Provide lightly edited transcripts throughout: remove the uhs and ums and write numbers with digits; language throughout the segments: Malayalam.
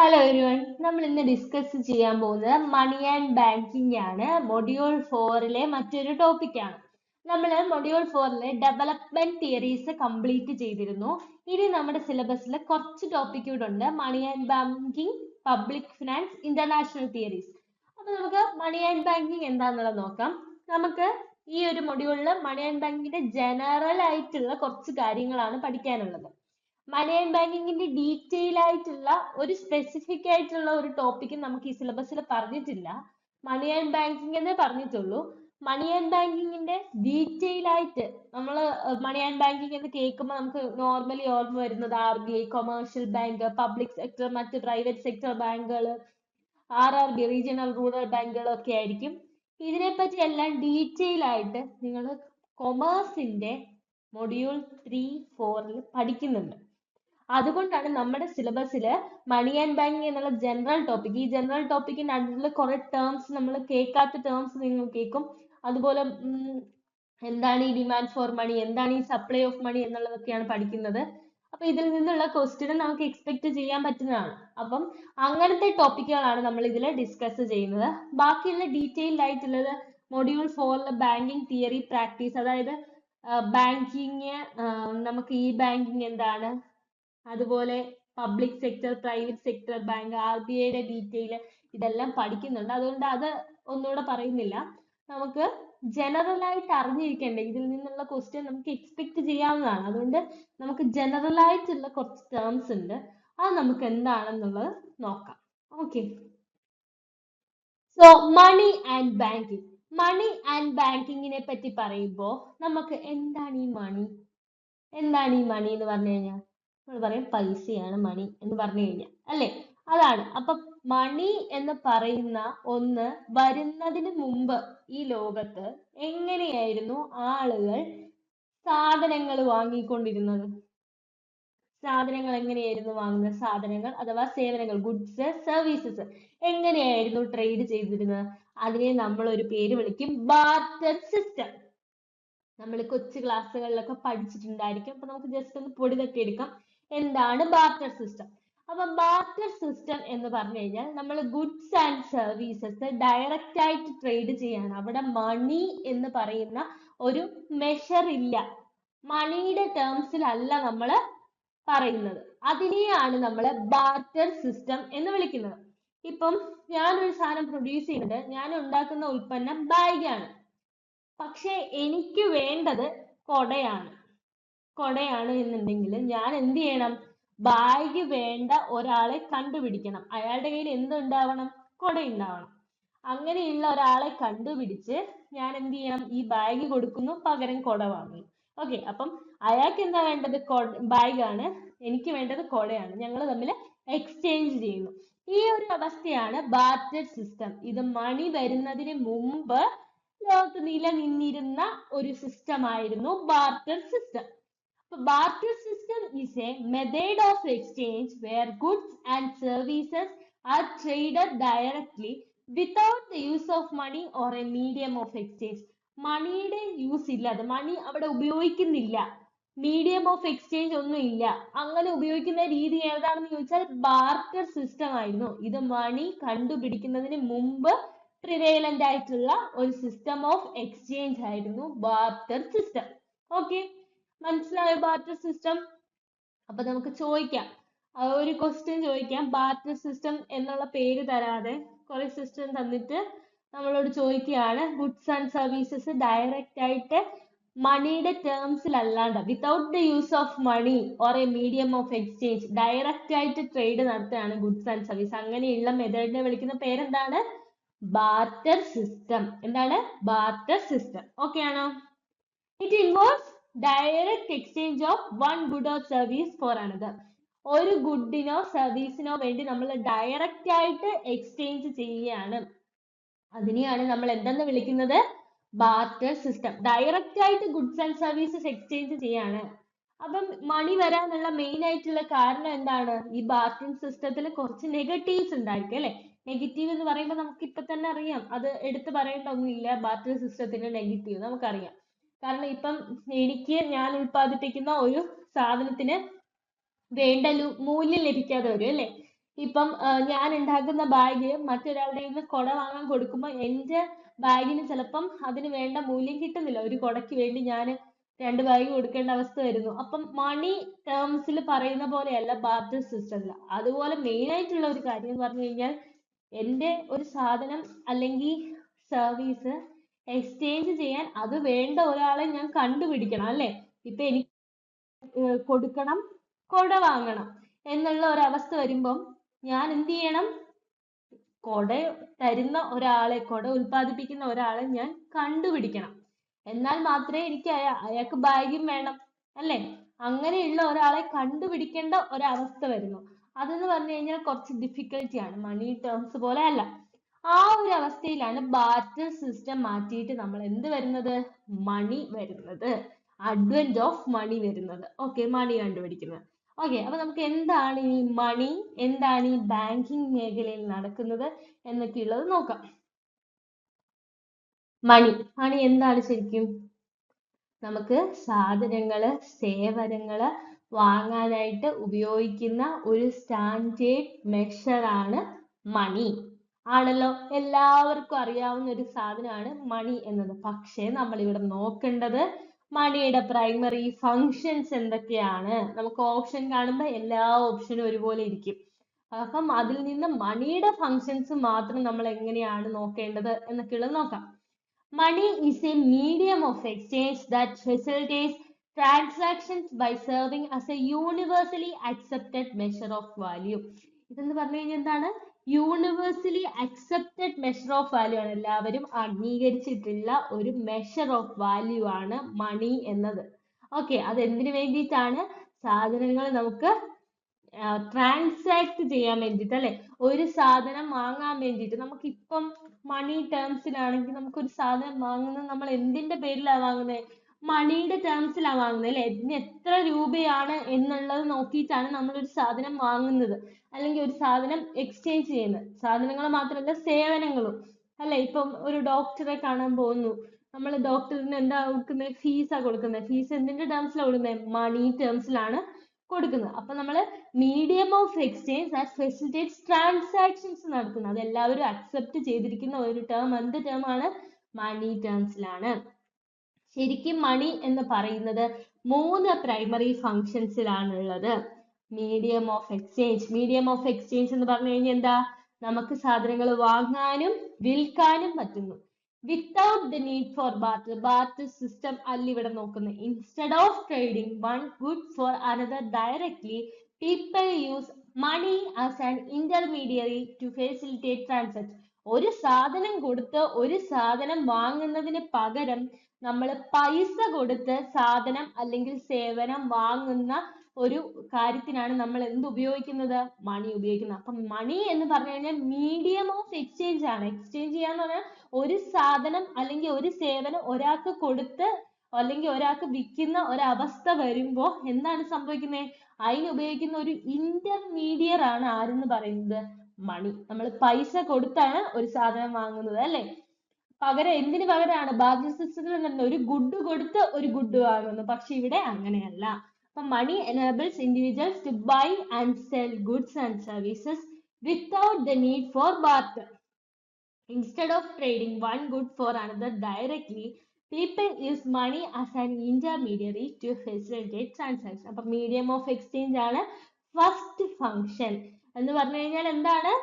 ഹലോ എവരിവൺ, നമ്മൾ ഇന്ന് ഡിസ്കസ് ചെയ്യാൻ പോകുന്നത് മണി ആൻഡ് ബാങ്കിങ് ആണ്. മൊഡ്യൂൾ 4-ലെ മറ്റൊരു ടോപ്പിക്കാണ്. നമ്മൾ മൊഡ്യൂൾ 4-ലെ ഡെവലപ്മെന്റ് തിയറീസ് കംപ്ലീറ്റ് ചെയ്തിരുന്നു. ഇനി നമ്മുടെ സിലബസിൽ കുറച്ച് ടോപ്പിക് കൂടെ ഉണ്ട്. Money and banking, public finance, international theories. അപ്പൊ നമുക്ക് മണി ആൻഡ് ബാങ്കിങ് എന്താണെന്നുള്ളത് നോക്കാം. നമുക്ക് ഈ ഒരു മൊഡ്യൂളിൽ മണി ആൻഡ് ബാങ്കിങ്ങിന്റെ ജനറൽ ആയിട്ടുള്ള കുറച്ച് കാര്യങ്ങളാണ് പഠിക്കാനുള്ളത്. മണി ആൻഡ് ബാങ്കിങ്ങിന്റെ ഡീറ്റെയിൽ ആയിട്ടുള്ള ഒരു സ്പെസിഫിക് ആയിട്ടുള്ള ഒരു ടോപ്പിക് നമുക്ക് ഈ സിലബസിൽ പറഞ്ഞിട്ടില്ല. മണി ആൻഡ് ബാങ്കിങ് എന്നേ പറഞ്ഞിട്ടുള്ളൂ. മണി ആൻഡ് ബാങ്കിങ്ങിന്റെ ഡീറ്റെയിൽ ആയിട്ട് നമ്മൾ മണി ആൻഡ് ബാങ്കിങ് എന്ന് കേൾക്കുമ്പോൾ നമുക്ക് നോർമലി ഓർമ്മ വരുന്നത് RBI, commercial bank, public sector, മറ്റ് പ്രൈവറ്റ് സെക്ടർ ബാങ്കുകൾ, RRB, റീജിയണൽ റൂറൽ ബാങ്കുകൾ ഒക്കെ ആയിരിക്കും. ഇതിനെപ്പറ്റി എല്ലാം ഡീറ്റെയിൽ ആയിട്ട് നിങ്ങൾ കൊമേഴ്സിന്റെ മൊഡ്യൂൾ 3-4 പഠിക്കുന്നുണ്ട്. അതുകൊണ്ടാണ് നമ്മുടെ സിലബസിൽ മണി ആൻഡ് ബാങ്കിങ് എന്നുള്ള ജനറൽ ടോപ്പിക്, ഈ ജനറൽ ടോപ്പിക്കിന്റെ അണ്ടറിൽ കുറെ ടേംസ് നമ്മൾ കേൾക്കാത്ത ടേംസ് നിങ്ങൾ കേൾക്കും. അതുപോലെ എന്താണ് ഈ ഡിമാൻഡ് ഫോർ മണി, എന്താണ് ഈ സപ്ലൈ ഓഫ് മണി എന്നുള്ളതൊക്കെയാണ് പഠിക്കുന്നത്. അപ്പൊ ഇതിൽ നിന്നുള്ള ക്വസ്റ്റ്യൻ നമുക്ക് എക്സ്പെക്ട് ചെയ്യാൻ പറ്റുന്നതാണ്. അപ്പം അങ്ങനത്തെ ടോപ്പിക്കുകളാണ് നമ്മൾ ഇതിൽ ഡിസ്കസ് ചെയ്യുന്നത്. ബാക്കിയുള്ള ഡീറ്റെയിൽഡ് ആയിട്ടുള്ളത് മൊഡ്യൂൾ 4-ലെ ബാങ്കിങ് തിയറി പ്രാക്ടീസ്, അതായത് ബാങ്കിങ്, നമുക്ക് ഈ ബാങ്കിങ് എന്താണ്, അതുപോലെ public sector, private sector bank, RBIയുടെ ഡീറ്റെയിൽ, ഇതെല്ലാം പഠിക്കുന്നുണ്ട്. അതുകൊണ്ട് അത് ഒന്നുകൂടെ പറയുന്നില്ല. നമുക്ക് ജനറൽ ആയിട്ട് അറിഞ്ഞിരിക്കേണ്ട, ഇതിൽ നിന്നുള്ള ക്വസ്റ്റ്യൻ നമുക്ക് എക്സ്പെക്ട് ചെയ്യാവുന്നതാണ്. അതുകൊണ്ട് നമുക്ക് ജനറൽ ആയിട്ടുള്ള കുറച്ച് ടേംസ് ഉണ്ട്, അത് നമുക്ക് എന്താണെന്നുള്ളത് നോക്കാം. Okay, so money and banking. Money and ബാങ്കിങ്ങിനെ പറ്റി പറയുമ്പോൾ നമുക്ക് എന്താണ് ഈ മണി, എന്താണ് ഈ മണി എന്ന് പറഞ്ഞു കഴിഞ്ഞാൽ നമ്മൾ പറയും പൈസയാണ് മണി എന്ന് പറഞ്ഞു കഴിഞ്ഞാൽ, അല്ലേ? അതാണ്. അപ്പൊ മണി എന്ന് പറയുന്ന ഒന്ന് വരുന്നതിന് മുമ്പ് ഈ ലോകത്ത് എങ്ങനെയായിരുന്നു ആളുകൾ സാധനങ്ങൾ വാങ്ങിക്കൊണ്ടിരുന്നത്? സാധനങ്ങൾ എങ്ങനെയായിരുന്നു വാങ്ങുന്നത്? സാധനങ്ങൾ അഥവാ സേവനങ്ങൾ, ഗുഡ്സ്, സർവീസസ് എങ്ങനെയായിരുന്നു ട്രേഡ് ചെയ്തിരുന്നത്? അതിനെ നമ്മൾ ഒരു പേര് വിളിക്കും ബാർട്ടർ സിസ്റ്റം. നമ്മൾ കൊച്ചു ക്ലാസ്സുകളിലൊക്കെ പഠിച്ചിട്ടുണ്ടായിരിക്കും. അപ്പൊ നമുക്ക് ജസ്റ്റ് ഒന്ന് പൊടി തട്ടി എടുക്കാം. എന്താണ് ബാർട്ടർ സിസ്റ്റം? അപ്പൊ ബാർട്ടർ സിസ്റ്റം എന്ന് പറഞ്ഞു കഴിഞ്ഞാൽ നമ്മൾ ഗുഡ്സ് ആൻഡ് സർവീസസ് ഡയറക്റ്റ് ആയിട്ട് ട്രേഡ് ചെയ്യാണ്. അവിടെ മണി എന്ന് പറയുന്ന ഒരു മെഷർ ഇല്ല. മണിയുടെ ടേംസിലല്ല നമ്മൾ പറയുന്നത്. അതിനെയാണ് നമ്മൾ ബാർട്ടർ സിസ്റ്റം എന്ന് വിളിക്കുന്നത്. ഇപ്പം ഞാനൊരു സാധനം പ്രൊഡ്യൂസ് ചെയ്യുന്നത്, ഞാൻ ഉണ്ടാക്കുന്ന ഉൽപ്പന്നം ബാഗാണ്. പക്ഷെ എനിക്ക് വേണ്ടത് കൊടയാണ്. കൊടയാണ് എന്നുണ്ടെങ്കിൽ ഞാൻ എന്ത് ചെയ്യണം? ബാഗ് വേണ്ട ഒരാളെ കണ്ടുപിടിക്കണം. അയാളുടെ കയ്യിൽ എന്തുണ്ടാവണം? കൊട ഉണ്ടാവണം. അങ്ങനെയുള്ള ഒരാളെ കണ്ടുപിടിച്ച് ഞാൻ എന്ത് ചെയ്യണം? ഈ ബാഗ് കൊടുക്കുന്നു, പകരം കൊട വാങ്ങുന്നു. ഓക്കെ, അപ്പം അയാൾക്ക് എന്താ വേണ്ടത്? ബാഗാണ്, എനിക്ക് വേണ്ടത് കൊടയാണ്. ഞങ്ങൾ തമ്മിൽ എക്സ്ചേഞ്ച് ചെയ്യുന്നു. ഈ ഒരു അവസ്ഥയാണ് ബാർട്ടർ സിസ്റ്റം. ഇത് മണി വരുന്നതിന് മുമ്പ് ലോകത്ത് നിലനിന്നിരുന്ന ഒരു സിസ്റ്റം ആയിരുന്നു barter system. Barter system is a method of exchange where goods and services are traded directly without the use of money or a medium of exchange. മണിയുടെ യൂസ് ഇല്ല, അത് മണി അവിടെ ഉപയോഗിക്കുന്നില്ല, മീഡിയം ഓഫ് എക്സ്ചേഞ്ച് ഒന്നും ഇല്ല. അങ്ങനെ ഉപയോഗിക്കുന്ന രീതി ഏതാണെന്ന് ചോദിച്ചാൽ ബാർട്ടർ സിസ്റ്റം ആയിരുന്നു. ഇത് മണി കണ്ടുപിടിക്കുന്നതിന് മുമ്പ് പ്രിവേലന്റ് ആയിട്ടുള്ള ഒരു സിസ്റ്റം ഓഫ് എക്സ്ചേഞ്ച് ആയിരുന്നു ബാർട്ടർ സിസ്റ്റം. ഓക്കെ, മനസ്സിലായോ ബാർട്ടർ സിസ്റ്റം? അപ്പൊ നമുക്ക് ചോദിക്കാം, ഒരു ക്വസ്റ്റ്യൻ ചോദിക്കാം. ബാർട്ടർ സിസ്റ്റം എന്നുള്ള പേര് തരാതെ കുറെ സിസ്റ്റം തന്നിട്ട് നമ്മളോട് ചോദിക്കുകയാണ്, ഗുഡ്സ് ആൻഡ് സർവീസസ് ഡയറക്റ്റ് ആയിട്ട് മണിയുടെ ടേംസിലല്ലാണ്ട്, without the use of money or a medium of exchange, direct ആയിട്ട് ട്രേഡ് നടത്തുകയാണ് ഗുഡ്സ് ആൻഡ് സർവീസ്. അങ്ങനെയുള്ള മെത്തേഡിനെ വിളിക്കുന്ന പേരെന്താണ്? Barter system. എന്താണ്? Barter system. ഓക്കെ ആണോ? It involves direct exchange of one good or service for another. ഒരു ഗുഡിനോ സർവീസിനോ വേണ്ടി നമ്മൾ ഡയറക്റ്റ് ആയിട്ട് എക്സ്ചേഞ്ച് ചെയ്യുകയാണ്. അതിനെയാണ് നമ്മൾ എന്തെന്ന് വിളിക്കുന്നത്? Barter system. ഡയറക്റ്റ് ആയിട്ട് ഗുഡ്സ് ആൻഡ് സർവീസസ് എക്സ്ചേഞ്ച് ചെയ്യാണ്. അപ്പം മണി വരാനുള്ള മെയിൻ ആയിട്ടുള്ള കാരണം എന്താണ്? ഈ ബാർട്ടർ സിസ്റ്റത്തിൽ കുറച്ച് നെഗറ്റീവ്സ് ഉണ്ടായിരിക്കും, അല്ലെ? നെഗറ്റീവ് എന്ന് പറയുമ്പോൾ നമുക്ക് ഇപ്പൊ തന്നെ അറിയാം, അത് എടുത്തു പറയേണ്ട ഒന്നുമില്ല. ബാർട്ടർ സിസ്റ്റത്തിന്റെ നെഗറ്റീവ് നമുക്കറിയാം. കാരണം ഇപ്പം ഞാൻ ഉൽപ്പാദിപ്പിക്കുന്ന ഒരു സാധനത്തിന് വേണ്ട മൂല്യം ലഭിക്കാതെ വരും, അല്ലെ? ഇപ്പം ഞാൻ ഉണ്ടാക്കുന്ന ബാഗ് മറ്റൊരാളുടെ കയ്യിൽ നിന്ന് കുട വാങ്ങാൻ കൊടുക്കുമ്പോൾ എൻ്റെ ബാഗിന് ചിലപ്പം അതിന് വേണ്ട മൂല്യം കിട്ടുന്നില്ല. ഒരു കുടയ്ക്ക് വേണ്ടി ഞാൻ 2 ബാഗ് കൊടുക്കേണ്ട അവസ്ഥ വരുന്നു. അപ്പം മണി ടേംസിൽ പറയുന്ന പോലെയല്ല ബാർട്ടർ സിസ്റ്റത്തിൽ. അതുപോലെ മെയിൻ ആയിട്ടുള്ള ഒരു കാര്യം എന്ന് പറഞ്ഞു കഴിഞ്ഞാൽ എൻ്റെ ഒരു സാധനം അല്ലെങ്കിൽ സർവീസ് എക്സ്ചേഞ്ച് ചെയ്യാൻ അത് വേണ്ട ഒരാളെ ഞാൻ കണ്ടുപിടിക്കണം അല്ലേ? ഇപ്പൊ എനിക്ക് കൊടുക്കണം, കുട വാങ്ങണം എന്നുള്ള ഒരവസ്ഥ വരുമ്പം ഞാൻ എന്ത് ചെയ്യണം? കുട തരുന്ന ഒരാളെ, കുട ഉൽപ്പാദിപ്പിക്കുന്ന ഒരാളെ ഞാൻ കണ്ടുപിടിക്കണം. എന്നാൽ മാത്രമേ എനിക്ക് അയാൾക്ക് ഭാഗ്യം വേണം അല്ലേ? അങ്ങനെയുള്ള ഒരാളെ കണ്ടുപിടിക്കേണ്ട ഒരവസ്ഥ വരുന്നു. അതെന്ന് പറഞ്ഞു കഴിഞ്ഞാൽ കുറച്ച് ഡിഫിക്കൽട്ടി ആണ്, മണി ടേംസ് പോലെ അല്ല. ആ ഒരു അവസ്ഥയിലാണ് ബാർട്ടർ സിസ്റ്റം മാറ്റിയിട്ട് നമ്മൾ എന്ത് വരുന്നത്? മണി വരുന്നത്, അഡ്വെന്റ് ഓഫ് മണി വരുന്നത്. ഓക്കെ, മണി കണ്ടുപിടിക്കുന്നത്. ഓക്കെ, അപ്പൊ നമുക്ക് എന്താണ് ഈ മണി, എന്താണ് ഈ ബാങ്കിങ് മേഖലയിൽ നടക്കുന്നത് എന്നൊക്കെയുള്ളത് നോക്കാം. മണി എന്താണ് ശരിക്കും? നമുക്ക് സാധനങ്ങള്, സേവനങ്ങള് വാങ്ങാനായിട്ട് ഉപയോഗിക്കുന്ന ഒരു സ്റ്റാൻഡേർഡ് മെഷർ ആണ് മണി. ആണല്ലോ, എല്ലാവർക്കും അറിയാവുന്ന ഒരു സാധനമാണ് മണി എന്നത്. പക്ഷേ നമ്മൾ ഇവിടെ നോക്കേണ്ടത് മണിയുടെ പ്രൈമറി ഫങ്ഷൻസ് എന്തൊക്കെയാണ്. നമുക്ക് ഓപ്ഷൻ കാണുമ്പോൾ എല്ലാ ഓപ്ഷനും ഒരുപോലെ ഇരിക്കും. അപ്പം അതിൽ നിന്ന് മണിയുടെ ഫങ്ഷൻസ് മാത്രം നമ്മൾ എങ്ങനെയാണ് നോക്കേണ്ടത് എന്നൊക്കെയുള്ളത് നോക്കാം. Money is a medium of exchange that facilitates transactions by serving as a universally accepted measure of value. ഇതെന്ന് പറഞ്ഞു കഴിഞ്ഞാൽ എന്താണ്? Universally accepted measure of value ആണ്, എല്ലാവരും അംഗീകരിച്ചിട്ടുള്ള ഒരു മെഷർ ഓഫ് വാല്യൂ ആണ് മണി എന്നത്. ഓക്കെ, അത് എന്തിനു വേണ്ടിയിട്ടാണ്? സാധനങ്ങൾ നമുക്ക് ട്രാൻസാക്ട് ചെയ്യാൻ വേണ്ടിയിട്ട് അല്ലെ? ഒരു സാധനം വാങ്ങാൻ വേണ്ടിയിട്ട് നമുക്കിപ്പം മണി ടേംസിലാണെങ്കിൽ നമുക്കൊരു സാധനം വാങ്ങുന്നത് നമ്മൾ എന്തിന്റെ പേരിലാണ് വാങ്ങുന്നത്? മണിയുടെ ടേംസിലാണ് വാങ്ങുന്നത് അല്ലെ? ഇതിന് എത്ര രൂപയാണ് എന്നുള്ളത് നോക്കിയിട്ടാണ് നമ്മൾ ഒരു സാധനം വാങ്ങുന്നത് അല്ലെങ്കിൽ ഒരു സാധനം എക്സ്ചേഞ്ച് ചെയ്യുന്നത്. സാധനങ്ങൾ മാത്രമല്ല, സേവനങ്ങളും അല്ലെ? ഇപ്പം ഒരു ഡോക്ടറെ കാണാൻ പോകുന്നു, നമ്മൾ ഡോക്ടറിന് എന്താ കൊടുക്കുന്നത്? ഫീസാ കൊടുക്കുന്നത്. ഫീസ് എന്തിന്റെ ടേംസിലാണ് കൊടുക്കുന്നത്? മണി ടേംസിലാണ് കൊടുക്കുന്നത്. അപ്പൊ നമ്മൾ medium of exchange that facilitates transactions നടത്തുന്നത്, അത് എല്ലാവരും അക്സെപ്റ്റ് ചെയ്തിരിക്കുന്ന ഒരു ടേം എന്ത് ടേം ആണ്? മണി ടേംസിലാണ്. ശരിക്കും മണി എന്ന് പറയുന്നത് 3 പ്രൈമറി ഫങ്ഷൻസിലാണ് ഉള്ളത്. Medium of exchange. Medium of exchange എന്ന് പറഞ്ഞു കഴിഞ്ഞാൽ എന്താ? നമുക്ക് സാധനങ്ങൾ വാങ്ങാനും വിൽക്കാനും പറ്റുന്നു. Without the need for barter. Barter system അല്ല ഇവിടെ നോക്കുന്നത്. Instead of trading one good for another directly, people use money as an intermediary to facilitate transactions. ഒരു സാധനം കൊടുത്ത് ഒരു സാധനം വാങ്ങുന്നതിന് പകരം നമ്മൾ പൈസ കൊടുത്ത് സാധനം അല്ലെങ്കിൽ സേവനം വാങ്ങുന്ന ഒരു കാര്യത്തിനാണ് നമ്മൾ എന്ത് ഉപയോഗിക്കുന്നത്? മണി ഉപയോഗിക്കുന്നത്. അപ്പം മണി എന്ന് പറഞ്ഞു കഴിഞ്ഞാൽ മീഡിയം ഓഫ് എക്സ്ചേഞ്ച് ആണ്. എക്സ്ചേഞ്ച് ചെയ്യാന്ന് പറഞ്ഞാൽ ഒരു സാധനം അല്ലെങ്കിൽ ഒരു സേവനം ഒരാൾക്ക് കൊടുത്ത് അല്ലെങ്കിൽ ഒരാൾക്ക് വിൽക്കുന്ന ഒരവസ്ഥ വരുമ്പോ എന്താണ് സംഭവിക്കുന്നത്? അതിന് ഉപയോഗിക്കുന്ന ഒരു ഇന്റർമീഡിയർ ആണ് ആരെന്ന് പറയുന്നത്? മണി. നമ്മൾ പൈസ കൊടുത്താണ് ഒരു സാധനം വാങ്ങുന്നത് അല്ലെ? പകരം എന്തിനു പകരമാണ്? ബാർട്ടർ സിസ്റ്റത്തിൽ തന്നെ ഒരു ഗുഡ് കൊടുത്ത് ഒരു ഗുഡ് വാങ്ങുന്നു. പക്ഷെ ഇവിടെ അങ്ങനെയല്ല. അപ്പൊ മണി enables individuals to buy and sell goods and services without the need for barter. Instead of trading one good for another directly, people use money as an intermediary to facilitate transactions. അപ്പൊ medium of exchange ആണ് ഫസ്റ്റ് ഫങ്ഷൻ. എന്ന് പറഞ്ഞു കഴിഞ്ഞാൽ എന്താണ്?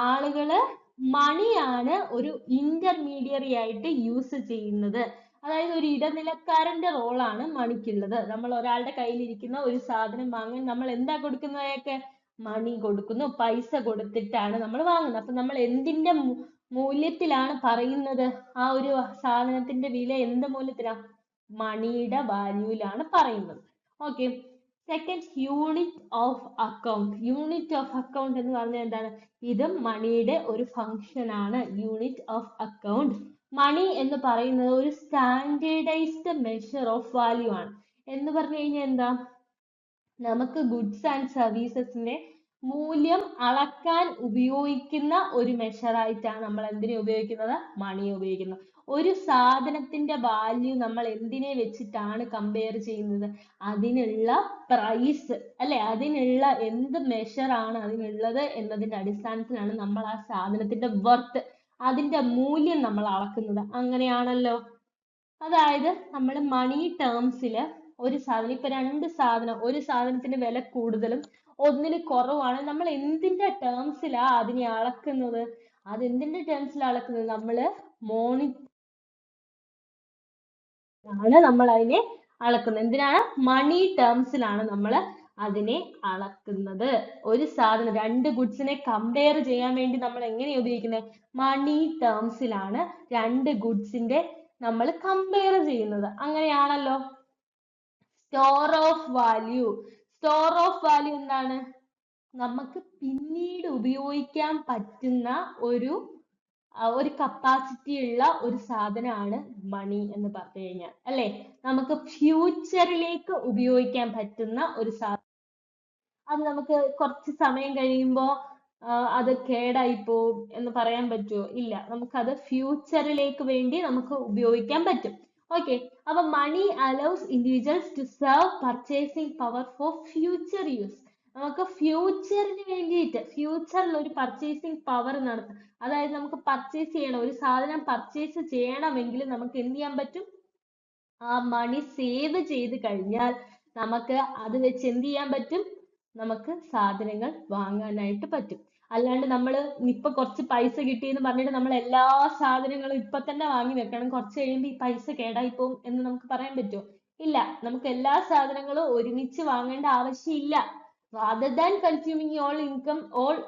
ആളുകള് മണിയാണ് ഒരു ഇന്റർമീഡിയറി ആയിട്ട് യൂസ് ചെയ്യുന്നത്. അതായത് ഒരു ഇടനിലക്കാരന്റെ റോളാണ് മണിക്കുള്ളത്. നമ്മൾ ഒരാളുടെ കയ്യിലിരിക്കുന്ന ഒരു സാധനം വാങ്ങാൻ നമ്മൾ എന്താ കൊടുക്കുന്നതൊക്കെ? മണി കൊടുക്കുന്നു, പൈസ കൊടുത്തിട്ടാണ് നമ്മൾ വാങ്ങുന്നത്. അപ്പൊ നമ്മൾ എന്തിന്റെ മൂല്യത്തിലാണ് പറയുന്നത്? ആ ഒരു സാധനത്തിന്റെ വില എന്ത് മൂല്യത്തിലാ? മണിയുടെ വാല്യൂലാണ് പറയുന്നത്. Okay, second, unit of account. Unit of account എന്ന് പറഞ്ഞാൽ എന്താണ്? ഇത് മണിയുടെ ഒരു ഫങ്ഷൻ ആണ്. Unit of account. മണി എന്ന് പറയുന്നത് ഒരു സ്റ്റാൻഡേർഡൈസ്ഡ് മെഷർ ഓഫ് വാല്യൂ ആണ്. എന്ന് പറഞ്ഞു കഴിഞ്ഞാൽ എന്താ? നമുക്ക് ഗുഡ്സ് ആൻഡ് സർവീസസിന്റെ മൂല്യം അളക്കാൻ ഉപയോഗിക്കുന്ന ഒരു മെഷർ ആയിട്ടാണ് നമ്മൾ എന്തിനെ ഉപയോഗിക്കുന്നത്? മണി ഉപയോഗിക്കുന്നത്. ഒരു സാധനത്തിന്റെ വാല്യൂ നമ്മൾ എന്തിനെ വെച്ചിട്ടാണ് കമ്പയർ ചെയ്യുന്നത്? അതിനുള്ള പ്രൈസ് അല്ലെ, അതിനുള്ള എന്ത് മെഷർ ആണ് അതിനുള്ളത് എന്നതിന്റെ അടിസ്ഥാനത്തിലാണ് നമ്മൾ ആ സാധനത്തിന്റെ വർത്ത്, അതിന്റെ മൂല്യം നമ്മൾ അളക്കുന്നത്. അങ്ങനെയാണല്ലോ. അതായത് നമ്മൾ മണി ടേംസിൽ ഒരു സാധനം, ഇപ്പൊ രണ്ട് സാധനം, ഒരു സാധനത്തിന്റെ വില കൂടുതലും ഒന്നിന് കുറവാണ്, നമ്മൾ എന്തിന്റെ ടേംസിലാ അതിനെ അളക്കുന്നത്? അതെന്തിന്റെ ടേംസിലാണ് അളക്കുന്നത്? നമ്മള് മോണി ആണ് നമ്മൾ അതിനെ അളക്കുന്നത്. എന്തിനാണ്? മണി ടേംസിലാണ് നമ്മൾ അതിനെ അളക്കുന്നത്. ഒരു സാധനം, രണ്ട് ഗുഡ്സിനെ കമ്പയർ ചെയ്യാൻ വേണ്ടി നമ്മൾ എങ്ങനെയാ ഉപയോഗിക്കുന്നത്? മണി ടേംസിലാണ് രണ്ട് ഗുഡ്സിന്റെ നമ്മൾ കമ്പയർ ചെയ്യുന്നത്. അങ്ങനെയാണല്ലോ. Store of value. Store of value എന്താണ്? നമുക്ക് പിന്നീട് ഉപയോഗിക്കാൻ പറ്റുന്ന ഒരു കപ്പാസിറ്റി ഉള്ള ഒരു സാധനമാണ് മണി എന്ന് പറഞ്ഞു കഴിഞ്ഞാൽ, അല്ലെ? നമുക്ക് ഫ്യൂച്ചറിലേക്ക് ഉപയോഗിക്കാൻ പറ്റുന്ന ഒരു സാധനം. അത് നമുക്ക് കുറച്ച് സമയം കഴിയുമ്പോ അത് കേടായി പോവും എന്ന് പറയാൻ പറ്റുമോ? ഇല്ല. നമുക്കത് ഫ്യൂച്ചറിലേക്ക് വേണ്ടി നമുക്ക് ഉപയോഗിക്കാൻ പറ്റും. ഓക്കെ. അപ്പൊ money allows individuals to serve purchasing power for future use. നമുക്ക് ഫ്യൂച്ചറിന് വേണ്ടിയിട്ട്, ഫ്യൂച്ചറിൽ ഒരു പർച്ചേസിംഗ് പവർ നടത്താം. അതായത് നമുക്ക് പർച്ചേസ് ചെയ്യണം, ഒരു സാധനം പർച്ചേസ് ചെയ്യണമെങ്കിൽ നമുക്ക് എന്ത് ചെയ്യാൻ പറ്റും? ആ മണി സേവ് ചെയ്ത് കഴിഞ്ഞാൽ നമുക്ക് അത് വെച്ച് എന്ത് ചെയ്യാൻ പറ്റും? നമുക്ക് സാധനങ്ങൾ വാങ്ങാനായിട്ട് പറ്റും. അല്ലാണ്ട് നമ്മൾ ഇപ്പൊ കുറച്ച് പൈസ കിട്ടിയെന്ന് പറഞ്ഞിട്ട് നമ്മൾ എല്ലാ സാധനങ്ങളും ഇപ്പൊ തന്നെ വാങ്ങി വെക്കണം, കുറച്ച് കഴിയുമ്പോൾ ഈ പൈസ കേടായി പോകും എന്ന് നമുക്ക് പറയാൻ പറ്റുമോ? ഇല്ല. നമുക്ക് എല്ലാ സാധനങ്ങളും ഒരുമിച്ച് വാങ്ങേണ്ട ആവശ്യമില്ല. rather than consuming all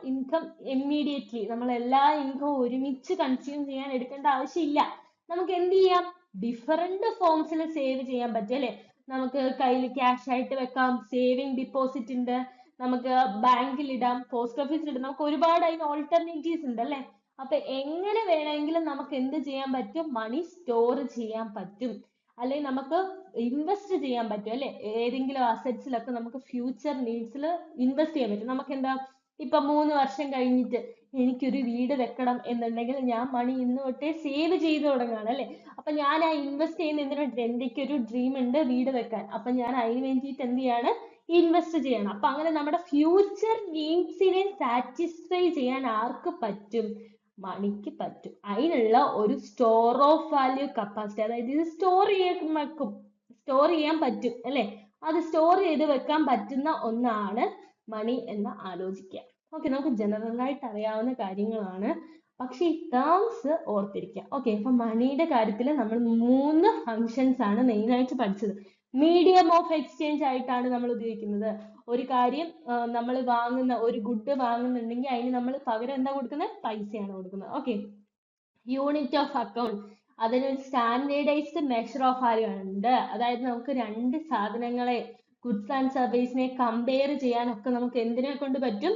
income immediately, നമ്മൾ എല്ലാ ഇൻകവും ഒരുമിച്ച് കൺസ്യൂം ചെയ്യാൻ എടുക്കേണ്ട ആവശ്യമില്ല. നമുക്ക് എന്ത് ചെയ്യാം? ഡിഫറെന്റ് ഫോംസിൽ സേവ് ചെയ്യാൻ പറ്റും, അല്ലെ? നമുക്ക് കയ്യിൽ ക്യാഷ് ആയിട്ട് വെക്കാം, സേവിങ് ഡിപ്പോസിറ്റ് ഉണ്ട്, നമുക്ക് ബാങ്കിൽ ഇടാം, പോസ്റ്റ് ഓഫീസിൽ ഇടാം, നമുക്ക് ഒരുപാട് അതിന് ഓൾട്ടർനേറ്റീവ്സ് ഉണ്ട്, അല്ലെ? അപ്പൊ എങ്ങനെ വേണമെങ്കിലും നമുക്ക് എന്ത് ചെയ്യാൻ പറ്റും? മണി സ്റ്റോർ ചെയ്യാൻ പറ്റും. അല്ലെങ്കിൽ നമുക്ക് ഇൻവെസ്റ്റ് ചെയ്യാൻ പറ്റും, അല്ലെ? ഏതെങ്കിലും അസറ്റ്സിലൊക്കെ നമുക്ക് ഫ്യൂച്ചർ നീഡ്സിൽ ഇൻവെസ്റ്റ് ചെയ്യാൻ പറ്റും. നമുക്ക് എന്താ, ഇപ്പൊ 3 വർഷം കഴിഞ്ഞിട്ട് എനിക്കൊരു വീട് വെക്കണം എന്നുണ്ടെങ്കിൽ ഞാൻ മണി ഇന്ന് തൊട്ടേ സേവ് ചെയ്ത് തുടങ്ങുകയാണ്, അല്ലെ? അപ്പൊ ഞാൻ ആ ഇൻവെസ്റ്റ് ചെയ്യുന്ന എന്തിനു വേണ്ടി? എനിക്കൊരു ഡ്രീം ഉണ്ട് വീട് വെക്കാൻ. അപ്പൊ ഞാൻ അതിന് വേണ്ടിയിട്ട് എന്ത് ചെയ്യാണ്? ഇൻവെസ്റ്റ് ചെയ്യണം. അപ്പൊ അങ്ങനെ നമ്മുടെ ഫ്യൂച്ചർ നീഡ്സിനെ സാറ്റിസ്ഫൈ ചെയ്യാൻ ആർക്ക് പറ്റും? മണിക്ക് പറ്റും. അതിനുള്ള ഒരു സ്റ്റോർ ഓഫ് വാല്യൂ കപ്പാസിറ്റി, അതായത് ഇത് സ്റ്റോർ ചെയ്യാൻ പറ്റും, അല്ലെ? അത് സ്റ്റോർ ചെയ്ത് വെക്കാൻ പറ്റുന്ന ഒന്നാണ് മണി എന്ന് ആലോചിക്കുക. ഓക്കെ. നമുക്ക് ജനറൽ ആയിട്ട് അറിയാവുന്ന കാര്യങ്ങളാണ്, പക്ഷെ ഈ ടേംസ് ഓർത്തിരിക്കുക. ഓക്കെ. അപ്പൊ മണിയുടെ കാര്യത്തിൽ നമ്മൾ 3 ഫങ്ഷൻസ് ആണ് മെയിൻ ആയിട്ട് പഠിച്ചത്. മീഡിയം ഓഫ് എക്സ്ചേഞ്ച് ആയിട്ടാണ് നമ്മൾ ഉപയോഗിക്കുന്നത്. ഒരു കാര്യം നമ്മൾ വാങ്ങുന്ന, ഒരു ഗുഡ് വാങ്ങുന്നുണ്ടെങ്കിൽ അതിന് നമ്മൾ പകരം എന്താ കൊടുക്കുന്നത്? പൈസയാണ് കൊടുക്കുന്നത്. ഓക്കെ. യൂണിറ്റ് ഓഫ് അക്കൗണ്ട്, അതിനൊരു സ്റ്റാൻഡേർഡൈസ്ഡ് മെഷർ ഓഫ് വാല്യൂ ഉണ്ട്. അതായത് നമുക്ക് രണ്ട് സാധനങ്ങളെ, ഗുഡ്സ് ആൻഡ് സർവീസിനെ കമ്പയർ ചെയ്യാനൊക്കെ നമുക്ക് എന്തിനെ കൊണ്ട് പറ്റും?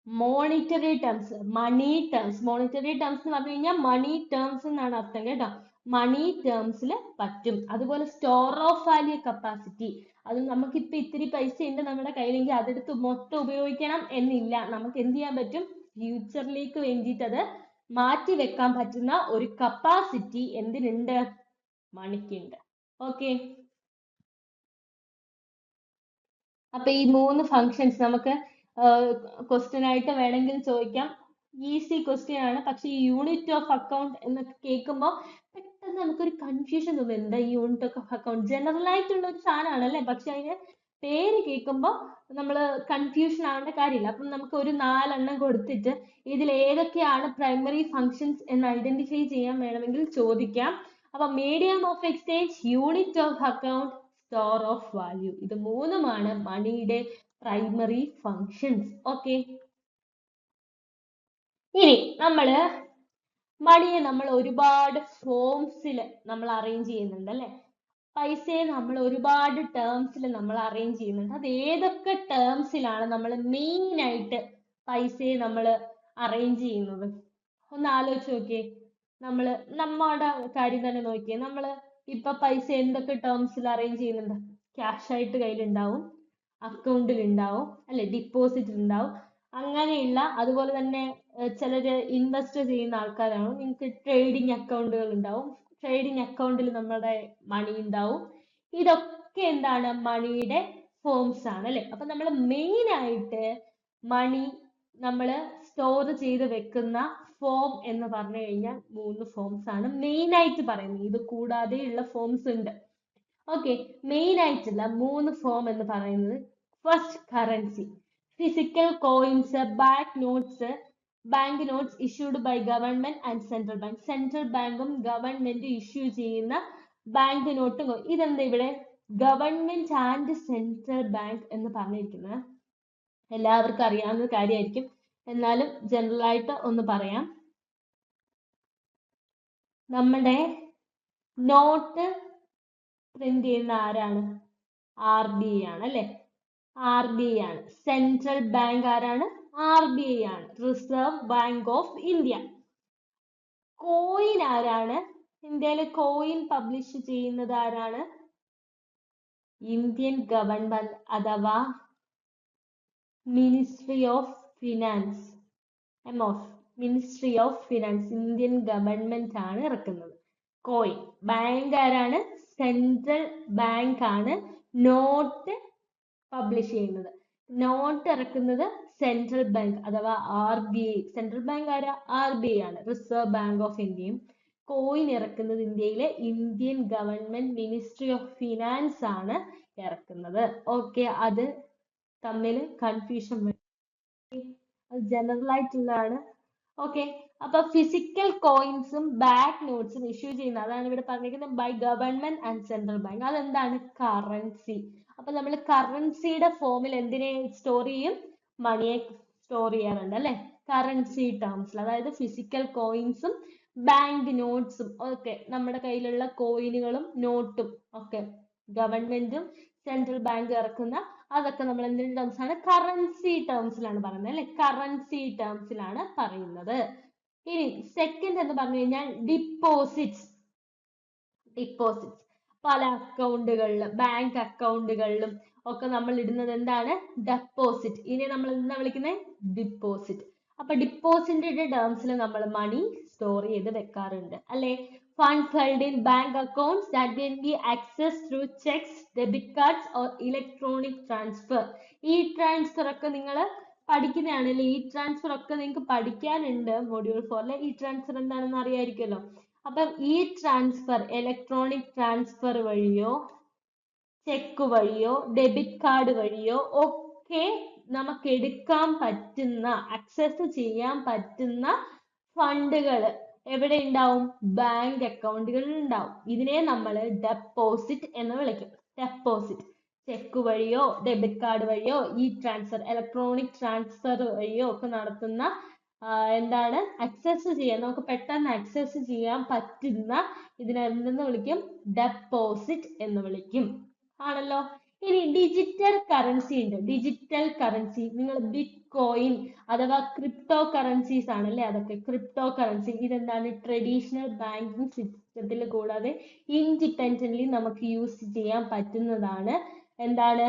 മോണിറ്ററി ടേംസ്, മണി ടേംസ്. മോണിറ്ററി ടേംസ് എന്ന് പറഞ്ഞു കഴിഞ്ഞാൽ മണി ടേംസ് എന്നാണ് അർത്ഥം, കേട്ടോ. മണി ടേംസിൽ പറ്റും. അതുപോലെ സ്റ്റോർ ഓഫ് വാല്യൂ കപ്പാസിറ്റി, അത് നമുക്കിപ്പോ ഇത്തിരി പൈസ ഉണ്ട് നമ്മുടെ കയ്യിലെങ്കിൽ അതെടുത്ത് മൊത്തം ഉപയോഗിക്കണം എന്നില്ല. നമുക്ക് എന്ത് ചെയ്യാൻ പറ്റും? ഫ്യൂച്ചറിലേക്ക് വേണ്ടിയിട്ട് അത് മാറ്റി വെക്കാൻ പറ്റുന്ന ഒരു കപ്പാസിറ്റി എന്തിനുണ്ട്? മണിക്കുണ്ട്. ഓക്കെ. അപ്പൊ ഈ 3 ഫങ്ഷൻസ് നമുക്ക് ക്വസ്റ്റ്യൻ ആയിട്ട് വേണമെങ്കിൽ ചോദിക്കാം. ഈസി ക്വസ്റ്റ്യൻ ആണ്. പക്ഷെ ഈ യൂണിറ്റ് ഓഫ് അക്കൗണ്ട് എന്നൊക്കെ കേൾക്കുമ്പോൾ പെട്ടെന്ന് നമുക്കൊരു കൺഫ്യൂഷൻ തോന്നും. എന്താ ഈ യൂണിറ്റ് ഓഫ് അക്കൗണ്ട്? ജനറൽ ആയിട്ടുള്ള ഒരു സാധനമാണ്, അല്ലെ? പക്ഷെ അതിന് പേര് കേൾക്കുമ്പോൾ നമ്മൾ കൺഫ്യൂഷൻ ആവേണ്ട കാര്യമില്ല. അപ്പം നമുക്ക് ഒരു 4 എണ്ണം കൊടുത്തിട്ട് ഇതിൽ ഏതൊക്കെയാണ് പ്രൈമറി ഫങ്ഷൻസ് എന്ന് ഐഡന്റിഫൈ ചെയ്യാൻ വേണമെങ്കിൽ ചോദിക്കാം. അപ്പൊ medium of exchange, unit of account, store of value, ഇത് മൂന്നുമാണ് മണിയുടെ പ്രൈമറി ഫങ്ഷൻസ്. ഓക്കെ. ഇനി മണിയെ നമ്മൾ ഒരുപാട് ഫോംസിൽ നമ്മൾ അറേഞ്ച് ചെയ്യുന്നുണ്ട്, അല്ലെ? പൈസയെ നമ്മൾ ഒരുപാട് ടേംസിൽ നമ്മൾ അറേഞ്ച് ചെയ്യുന്നുണ്ട്. അത് ഏതൊക്കെ ടേംസിലാണ് നമ്മൾ മെയിൻ ആയിട്ട് പൈസയെ നമ്മൾ അറേഞ്ച് ചെയ്യുന്നത്? ഒന്ന് ആലോചിച്ച് നോക്കിയേ. നമ്മുടെ കാര്യം തന്നെ നോക്കിയേ. ഇപ്പൊ പൈസ എന്തൊക്കെ ടേംസിൽ അറേഞ്ച് ചെയ്യുന്നുണ്ട്? ക്യാഷ് ആയിട്ട് കയ്യിലുണ്ടാവും, അക്കൗണ്ടിൽ ഉണ്ടാവും, അല്ലെ? ഡിപ്പോസിറ്റ് ഉണ്ടാവും. അങ്ങനെയുള്ള, അതുപോലെ തന്നെ ചിലര് ഇൻവെസ്റ്റ് ചെയ്യുന്ന ആൾക്കാരാണ്, നിങ്ങൾക്ക് ട്രേഡിംഗ് അക്കൗണ്ടുകൾ ഉണ്ടാവും, ട്രേഡിംഗ് അക്കൗണ്ടിൽ നമ്മുടെ മണി ഉണ്ടാവും. ഇതൊക്കെ എന്താണ് മണിയുടെ ഫോംസ് ആണ് അല്ലെ. അപ്പൊ നമ്മൾ മെയിൻ ആയിട്ട് മണി നമ്മൾ സ്റ്റോർ ചെയ്ത് വെക്കുന്ന ഫോം എന്ന് പറഞ്ഞു കഴിഞ്ഞാൽ 3 ഫോംസ് ആണ് മെയിൻ ആയിട്ട് പറയുന്നത്. ഇത് കൂടാതെയുള്ള ഫോംസ് ഉണ്ട്. ഓക്കെ, മെയിൻ ആയിട്ടുള്ള 3 ഫോം എന്ന് പറയുന്നത് first currency, physical coins, bank notes issued by government and central bank. Central ബാങ്കും ഗവൺമെന്റ് ഇഷ്യൂ ചെയ്യുന്ന ബാങ്ക് നോട്ടും. ഇതെന്താ ഇവിടെ ഗവൺമെന്റ് ആൻഡ് സെൻട്രൽ ബാങ്ക് എന്ന് പറഞ്ഞിരിക്കുന്നത് എല്ലാവർക്കും അറിയാവുന്ന കാര്യമായിരിക്കും, എന്നാലും ജനറൽ ആയിട്ട് ഒന്ന് പറയാം. നമ്മുടെ നോട്ട് പ്രിന്റ് ചെയ്യുന്ന ആരാണ്? RBI ആണ് അല്ലെ. RBI ആണ്. സെൻട്രൽ ബാങ്ക് ആരാണ്? RBI ആണ്, reserve bank of India. Coin ആരാണ്? ഇന്ത്യയിലെ കോയിൻ പബ്ലിഷ് ചെയ്യുന്നത് ആരാണ്? ഇന്ത്യൻ ഗവൺമെന്റ് അഥവാ ministry of finance. Ministry of finance, Indian government ആണ് ഇറക്കുന്നത് കോയിൻ. ബാങ്ക് ആരാണ്? സെൻട്രൽ ബാങ്ക് ആണ് നോട്ട് പബ്ലിഷ് ചെയ്യുന്നത്. നോട്ട് ഇറക്കുന്നത് സെൻട്രൽ ബാങ്ക് അഥവാ RBI. സെൻട്രൽ ബാങ്ക് ആരാ? RBI ആണ്, റിസർവ് ബാങ്ക് ഓഫ് ഇന്ത്യയും. കോയിൻ ഇറക്കുന്നത് ഇന്ത്യയിലെ Indian government ministry of finance ആണ് ഇറക്കുന്നത്. ഓക്കെ, അത് തമ്മിൽ കൺഫ്യൂഷൻ ജനറൽ ആയിട്ടുള്ളതാണ്. ഓക്കെ, അപ്പൊ ഫിസിക്കൽ കോയിൻസും ബാങ്ക് നോട്ട്സും ഇഷ്യൂ ചെയ്യുന്ന, അതാണ് ഇവിടെ പറഞ്ഞിരിക്കുന്നത്, by government and central bank. അതെന്താണ്? കറൻസി. അപ്പൊ നമ്മൾ കറൻസിയുടെ ഫോമിൽ എന്തിനെ സ്റ്റോർ ചെയ്യും? മണിയെ സ്റ്റോർ ചെയ്യാറുണ്ട് അല്ലെ, കറൻസി ടേംസിൽ. അതായത് ഫിസിക്കൽ കോയിൻസും ബാങ്ക് നോട്ട്സും ഒക്കെ, നമ്മുടെ കയ്യിലുള്ള കോയിനുകളും നോട്ടും ഒക്കെ ഗവൺമെന്റും സെൻട്രൽ ബാങ്ക് ഇറക്കുന്ന, അതൊക്കെ നമ്മൾ എന്തിന്റെ ടേംസ് ആണ്? കറൻസി ടേംസിലാണ് പറയുന്നത് അല്ലെ, കറൻസി ടേംസിലാണ് പറയുന്നത്. ഇനി സെക്കൻഡ് എന്ന് പറഞ്ഞു കഴിഞ്ഞാൽ ഡിപ്പോസിറ്റ്സ്. പല അക്കൗണ്ടുകളിലും ബാങ്ക് അക്കൗണ്ടുകളിലും ഒക്കെ നമ്മൾ ഇടുന്നത് എന്താണ്? ഡെപ്പോസിറ്റ്. ഇതിനെ നമ്മൾ എന്താ വിളിക്കുന്നത്? ഡിപ്പോസിറ്റ്. അപ്പൊ ഡിപ്പോസിറ്റിന്റെ ടേംസിൽ നമ്മൾ മണി സ്റ്റോർ ചെയ്ത് വെക്കാറുണ്ട് അല്ലെ. Funds held in bank accounts that can be accessed through checks, debit cards or electronic transfer. Transfer ഒക്കെ നിങ്ങൾ പഠിക്കുന്നതാണല്ലേ. ട്രാൻസ്ഫർ ഒക്കെ നിങ്ങൾക്ക് പഠിക്കാനുണ്ട് മൊഡ്യൂൾ 4. ട്രാൻസ്ഫർ എന്താണെന്ന് അറിയായിരിക്കുമല്ലോ. അപ്പം ട്രാൻസ്ഫർ ഇലക്ട്രോണിക് ട്രാൻസ്ഫർ വഴിയോ ചെക്ക് വഴിയോ ഡെബിറ്റ് കാർഡ് വഴിയോ ഒക്കെ നമുക്ക് എടുക്കാൻ പറ്റുന്ന, അക്സസ് ചെയ്യാൻ പറ്റുന്ന ഫണ്ടുകൾ എവിടെ ഉണ്ടാവും? ബാങ്ക് അക്കൗണ്ടുകളിൽ ഉണ്ടാവും. ഇതിനെ നമ്മൾ ഡെപ്പോസിറ്റ് എന്ന് വിളിക്കും. ഡെപ്പോസിറ്റ് ചെക്ക് വഴിയോ ഡെബിറ്റ് കാർഡ് വഴിയോ ട്രാൻസ്ഫർ ഇലക്ട്രോണിക് ട്രാൻസ്ഫർ വഴിയോ ഒക്കെ നടത്തുന്ന എന്താണ്? അക്സസ് ചെയ്യാൻ, നമുക്ക് പെട്ടെന്ന് അക്സസ് ചെയ്യാൻ പറ്റുന്ന ഇതിനെ എന്തെന്ന് വിളിക്കും? ഡെപ്പോസിറ്റ് എന്ന് വിളിക്കും. ആണല്ലോ. ഇനി ഡിജിറ്റൽ കറൻസി ഉണ്ട്. ഡിജിറ്റൽ കറൻസി നിങ്ങൾ ബിറ്റ് കോയിൻ അഥവാ ക്രിപ്റ്റോ കറൻസീസ് ആണല്ലേ, അതൊക്കെ ക്രിപ്റ്റോ കറൻസി. ഇതെന്താണ്? ട്രഡീഷണൽ ബാങ്കിങ് സിസ്റ്റത്തിൽ കൂടാതെ ഇൻഡിപെൻഡന്റ്ലി നമുക്ക് യൂസ് ചെയ്യാൻ പറ്റുന്നതാണ്. എന്താണ്?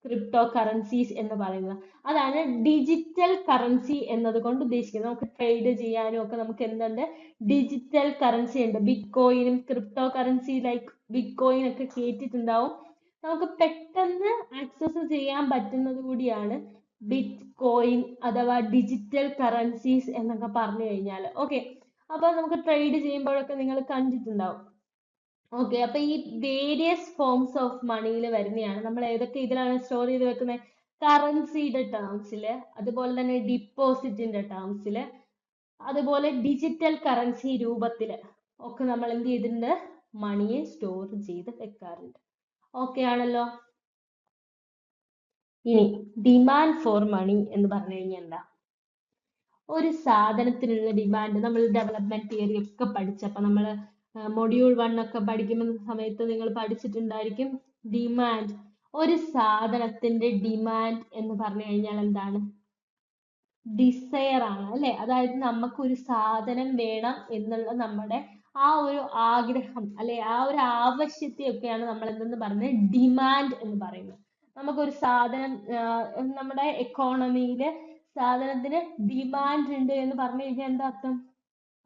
ക്രിപ്റ്റോ കറൻസീസ് എന്ന് പറയുന്നത്. അതാണ് ഡിജിറ്റൽ കറൻസി എന്നതുകൊണ്ട് ഉദ്ദേശിക്കുന്നത്. നമുക്ക് ട്രേഡ് ചെയ്യാനും ഒക്കെ നമുക്ക് എന്തുണ്ട്? ഡിജിറ്റൽ കറൻസി ഉണ്ട്. ബിറ്റ് കോയിനും cryptocurrency like bitcoin ഒക്കെ കേട്ടിട്ടുണ്ടാവും. നമുക്ക് പെട്ടെന്ന് ആക്സസ് ചെയ്യാൻ പറ്റുന്നത് കൂടിയാണ് ബിറ്റ് കോയിൻ അഥവാ ഡിജിറ്റൽ കറൻസീസ് എന്നൊക്കെ പറഞ്ഞു കഴിഞ്ഞാൽ. ഓക്കെ, അപ്പൊ നമുക്ക് ട്രേഡ് ചെയ്യുമ്പോഴൊക്കെ നിങ്ങൾ കണ്ടിട്ടുണ്ടാവും. ഓക്കെ, അപ്പൊ ഈ വേരിയസ് ഫോംസ് ഓഫ് മണിയിൽ വരുന്നതാണ്. നമ്മൾ ഏതൊക്കെ ഇതിലാണ് സ്റ്റോർ ചെയ്ത് വെക്കുന്നത്? കറൻസിയുടെ ടേംസില്, അതുപോലെ തന്നെ ഡിപ്പോസിറ്റിന്റെ ടേംസില്, അതുപോലെ ഡിജിറ്റൽ കറൻസി രൂപത്തില് ഒക്കെ നമ്മൾ എന്ത് ചെയ്തിട്ടുണ്ട്? മണിയെ സ്റ്റോർ ചെയ്ത് വെക്കാറുണ്ട്. ഓക്കെ ആണല്ലോ. ഇനി ഡിമാൻഡ് ഫോർ മണി എന്ന് പറഞ്ഞു കഴിഞ്ഞാൽ എന്താ? ഒരു സാധനത്തിനുള്ള ഡിമാൻഡ്. നമ്മൾ ഡെവലപ്മെന്റ് തിയറി ഒക്കെ പഠിച്ചപ്പോൾ നമ്മൾ മൊഡ്യൂൾ 1 ഒക്കെ പഠിക്കുന്ന സമയത്ത് നിങ്ങൾ പഠിച്ചിട്ടുണ്ടായിരിക്കും. ഡിമാൻഡ്, ഒരു സാധനത്തിന്റെ ഡിമാൻഡ് എന്ന് പറഞ്ഞു കഴിഞ്ഞാൽ എന്താണ്? ഡിസയർ ആണ് അല്ലെ. അതായത് നമുക്കൊരു സാധനം വേണം എന്നുള്ള നമ്മുടെ ആ ഒരു ആഗ്രഹം അല്ലെ, ആ ഒരു ആവശ്യത്തെയൊക്കെയാണ് നമ്മൾ എന്തെന്ന് പറയുന്നത്? ഡിമാൻഡ് എന്ന് പറയുന്നത്. നമുക്കൊരു സാധനം നമ്മുടെ എക്കോണമിയില് സാധനത്തിന് ഡിമാൻഡ് ഉണ്ട് എന്ന് പറഞ്ഞു കഴിഞ്ഞാൽ എന്താ അർത്ഥം?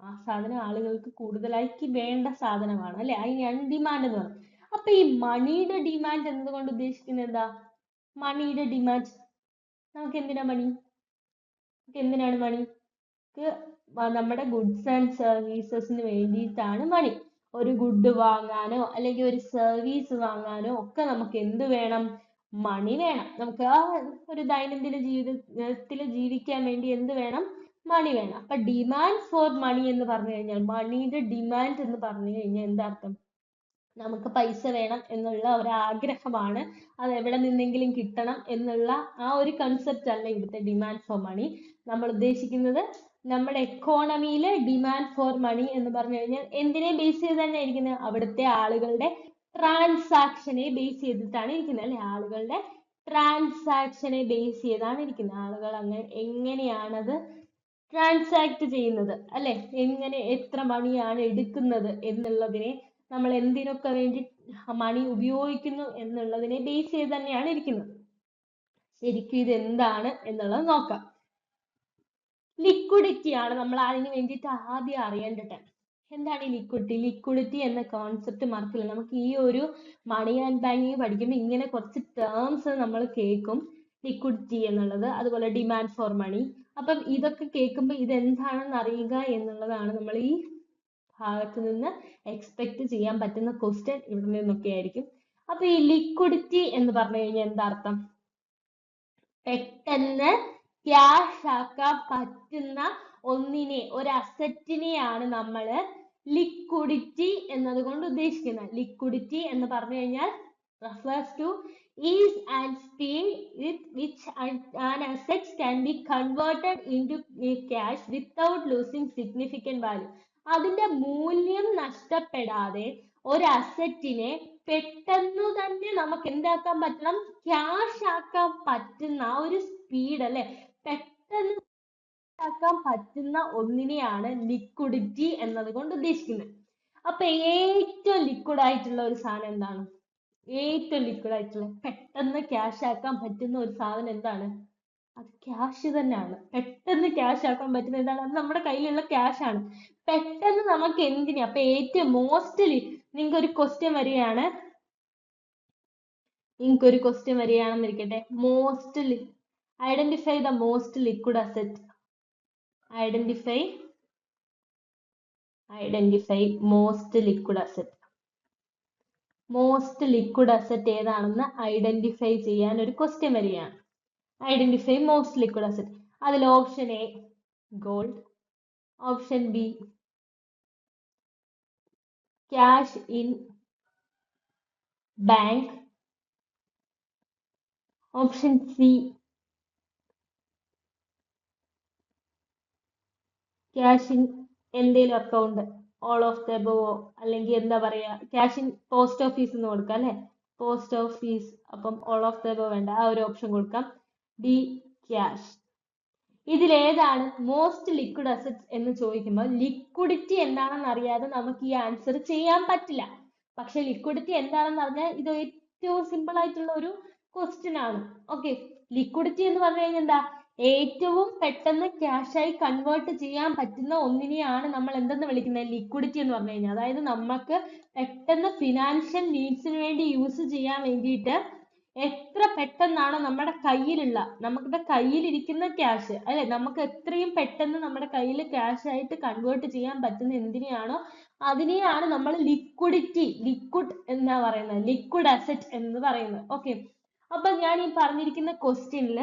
ആ സാധനം ആളുകൾക്ക് കൂടുതലായിട്ട് വേണ്ട സാധനമാണ് അല്ലെ, അതിനെയാണ് ഡിമാൻഡ് എന്ന് പറയുന്നത്. അപ്പൊ ഈ മണിയുടെ ഡിമാൻഡ് എന്നതുകൊണ്ട് ഉദ്ദേശിക്കുന്നത് എന്താ? മണിയുടെ ഡിമാൻഡ്, നമുക്ക് എന്തിനാ മണി? എന്തിനാണ് മണി? നമ്മുടെ ഗുഡ്സ് ആൻഡ് സർവീസസിന് വേണ്ടിയിട്ടാണ് മണി. ഒരു ഗുഡ് വാങ്ങാനോ അല്ലെങ്കിൽ ഒരു സർവീസ് വാങ്ങാനോ ഒക്കെ നമുക്ക് എന്ത് വേണം? മണി വേണം. നമുക്ക് ആ ഒരു ദൈനംദിന ജീവിതത്തിൽ ജീവിക്കാൻ വേണ്ടി എന്ത് വേണം? മണി വേണം. അപ്പൊ ഡിമാൻഡ് ഫോർ മണി എന്ന് പറഞ്ഞു കഴിഞ്ഞാൽ, മണിയുടെ ഡിമാൻഡ് എന്ന് പറഞ്ഞു കഴിഞ്ഞാൽ എന്താ അർത്ഥം? നമുക്ക് പൈസ വേണം എന്നുള്ള ഒരു ആഗ്രഹമാണ്, അത് എവിടെ നിന്നെങ്കിലും കിട്ടണം എന്നുള്ള ആ ഒരു കൺസെപ്റ്റ് അല്ല ഇവിടുത്തെ ഡിമാൻഡ് ഫോർ മണി. നമ്മൾ ഉദ്ദേശിക്കുന്നത് നമ്മുടെ എക്കോണമിയിലെ ഡിമാൻഡ് ഫോർ മണി എന്ന് പറഞ്ഞു കഴിഞ്ഞാൽ എന്തിനെ ബേസ് ചെയ്ത് തന്നെ ഇരിക്കുന്നത്? അവിടുത്തെ ആളുകളുടെ ട്രാൻസാക്ഷനെ ബേസ് ചെയ്തിട്ടാണ് ഇരിക്കുന്നത് അല്ലെ, ആളുകളുടെ ട്രാൻസാക്ഷനെ ബേസ് ചെയ്താണ് ഇരിക്കുന്നത്. ആളുകൾ അങ്ങനെ എങ്ങനെയാണത് ട്രാൻസാക്ട് ചെയ്യുന്നത് അല്ലെ, എങ്ങനെ എത്ര മണിയാണ് എടുക്കുന്നത് എന്നുള്ളതിനെ, നമ്മൾ എന്തിനൊക്കെ വേണ്ടി മണി ഉപയോഗിക്കുന്നു എന്നുള്ളതിനെ ബേസ് ചെയ്ത് തന്നെയാണ് ഇരിക്കുന്നത്. ശരിക്കും ഇത് എന്താണ് എന്നുള്ളത് നോക്കാം. ലിക്വിഡിറ്റി ആണ് നമ്മൾ അതിന് വേണ്ടിയിട്ട് ആദ്യം അറിയേണ്ടത്. എന്താണ് ഈ ലിക്വിഡിറ്റി? ലിക്വിഡിറ്റി എന്ന കോൺസെപ്റ്റ് മറക്കില്ല. നമുക്ക് ഈ ഒരു മണി ആൻഡ് ബാങ്കിങ് പഠിക്കുമ്പോൾ ഇങ്ങനെ കുറച്ച് ടേംസ് നമ്മൾ കേൾക്കും, ലിക്വിഡിറ്റി എന്നുള്ളത്, അതുപോലെ ഡിമാൻഡ് ഫോർ മണി. അപ്പം ഇതൊക്കെ കേൾക്കുമ്പോൾ ഇതെന്താണെന്ന് അറിയുക എന്നുള്ളതാണ് നമ്മൾ ഈ ഭാഗത്ത് നിന്ന് എക്സ്പെക്ട് ചെയ്യാൻ പറ്റുന്ന ക്വസ്റ്റ്യൻ ഇവിടെ നിന്നൊക്കെ ആയിരിക്കും. അപ്പൊ ഈ ലിക്വിഡിറ്റി എന്ന് പറഞ്ഞു കഴിഞ്ഞാൽ എന്താ അർത്ഥം? പെട്ടെന്ന് ക്യാഷ് ആക്കാൻ പറ്റുന്ന ഒന്നിനെ, ഒരു അസറ്റിനെയാണ് നമ്മൾ ലിക്വിഡിറ്റി എന്നതുകൊണ്ട് ഉദ്ദേശിക്കുന്നത്. ലിക്വിഡിറ്റി എന്ന് പറഞ്ഞു കഴിഞ്ഞാൽ refers to ease and speed with which an asset can be converted into cash without losing significant value. അതിന്റെ മൂല്യം നഷ്ടപ്പെടാതെ ഒരു അസറ്റിനെ പെട്ടെന്ന് തന്നെ നമുക്ക് എന്താക്കാൻ പറ്റണം? ക്യാഷ് ആക്കാൻ പറ്റുന്ന ആ ഒരു സ്പീഡ് അല്ലെ, പെട്ടെന്ന് ആക്കാൻ പറ്റുന്ന ഒന്നിനെയാണ് ലിക്വിഡിറ്റി എന്നതുകൊണ്ട് ഉദ്ദേശിക്കുന്നത്. അപ്പൊ ഏറ്റവും ലിക്വിഡ് ആയിട്ടുള്ള ഒരു സാധനം എന്താണ്? ഏറ്റവും ലിക്വിഡ് ആയിട്ടുള്ള പെട്ടെന്ന് ക്യാഷ് ആക്കാൻ പറ്റുന്ന ഒരു സാധനം എന്താണ്? അത് ക്യാഷ് തന്നെയാണ്. പെട്ടെന്ന് ക്യാഷ് ആക്കാൻ പറ്റുന്ന എന്താണ്? അത് നമ്മുടെ കയ്യിലുള്ള ക്യാഷ് ആണ്. പെട്ടെന്ന് നമുക്ക് എന്തിനാ? അപ്പൊ ഏറ്റവും മോസ്റ്റ്ലി നിങ്ങൾക്ക് ഒരു ക്വസ്റ്റ്യൻ വരികയാണ്, വരികയാണെന്നിരിക്കട്ടെ, mostly identify the most liquid asset. Identify most liquid asset. Most liquid asset ഏതാണെന്ന് ഐഡന്റിഫൈ ചെയ്യാൻ ഒരു ക്വസ്റ്റ്യൻ വരികയാണ്. Identify most liquid asset. അതിൽ option A gold, option B cash in bank, option C cash in എന്തെങ്കിലും account, all of the above, അല്ലെങ്കിൽ എന്താ പറയാ, ക്യാഷ് ഇൻ പോസ്റ്റ് ഓഫീസ് എന്ന് കൊടുക്കാം അല്ലെ, പോസ്റ്റ് ഓഫീസ്. അപ്പം ഓൾ ഓഫ് ദ എബോവ് വേണ്ട, ആ ഒരു ഓപ്ഷൻ കൊടുക്കാം. D cash. ഇതിലേതാണ് മോസ്റ്റ് ലിക്വിഡ് അസറ്റ് എന്ന് ചോദിക്കുമ്പോൾ ലിക്വിഡിറ്റി എന്താണെന്ന് അറിയാതെ നമുക്ക് ഈ ആൻസർ ചെയ്യാൻ പറ്റില്ല. പക്ഷെ ലിക്വിഡിറ്റി എന്താണെന്ന് അറിഞ്ഞാൽ ഇത് ഏറ്റവും സിമ്പിൾ ആയിട്ടുള്ള ഒരു ക്വസ്റ്റ്യൻ ആണ്. ഓക്കെ, ലിക്വിഡിറ്റി എന്ന് പറഞ്ഞു കഴിഞ്ഞാൽ എന്താ? ഏറ്റവും പെട്ടെന്ന് ക്യാഷ് ആയി കൺവേർട്ട് ചെയ്യാൻ പറ്റുന്ന ഒന്നിനെയാണ് നമ്മൾ എന്തെന്ന് വിളിക്കുന്നത്? ലിക്വിഡിറ്റി എന്ന് പറഞ്ഞു കഴിഞ്ഞാൽ. അതായത് നമുക്ക് പെട്ടെന്ന് ഫിനാൻഷ്യൽ നീഡ്സിന് വേണ്ടി യൂസ് ചെയ്യാൻ വേണ്ടിയിട്ട് എത്ര പെട്ടെന്നാണോ നമ്മുടെ കയ്യിലിരിക്കുന്ന ക്യാഷ് അല്ലെ, നമുക്ക് എത്രയും പെട്ടെന്ന് നമ്മുടെ കയ്യിൽ ക്യാഷ് ആയിട്ട് കൺവേർട്ട് ചെയ്യാൻ പറ്റുന്ന എന്തിനെയാണോ അതിനെയാണ് നമ്മൾ ലിക്വിഡ് എന്നാ പറയുന്നത്, ലിക്വിഡ് അസറ്റ് എന്ന് പറയുന്നത്. ഓക്കെ, അപ്പൊ ഞാൻ ഈ പറഞ്ഞിരിക്കുന്ന ക്വസ്റ്റ്യനിൽ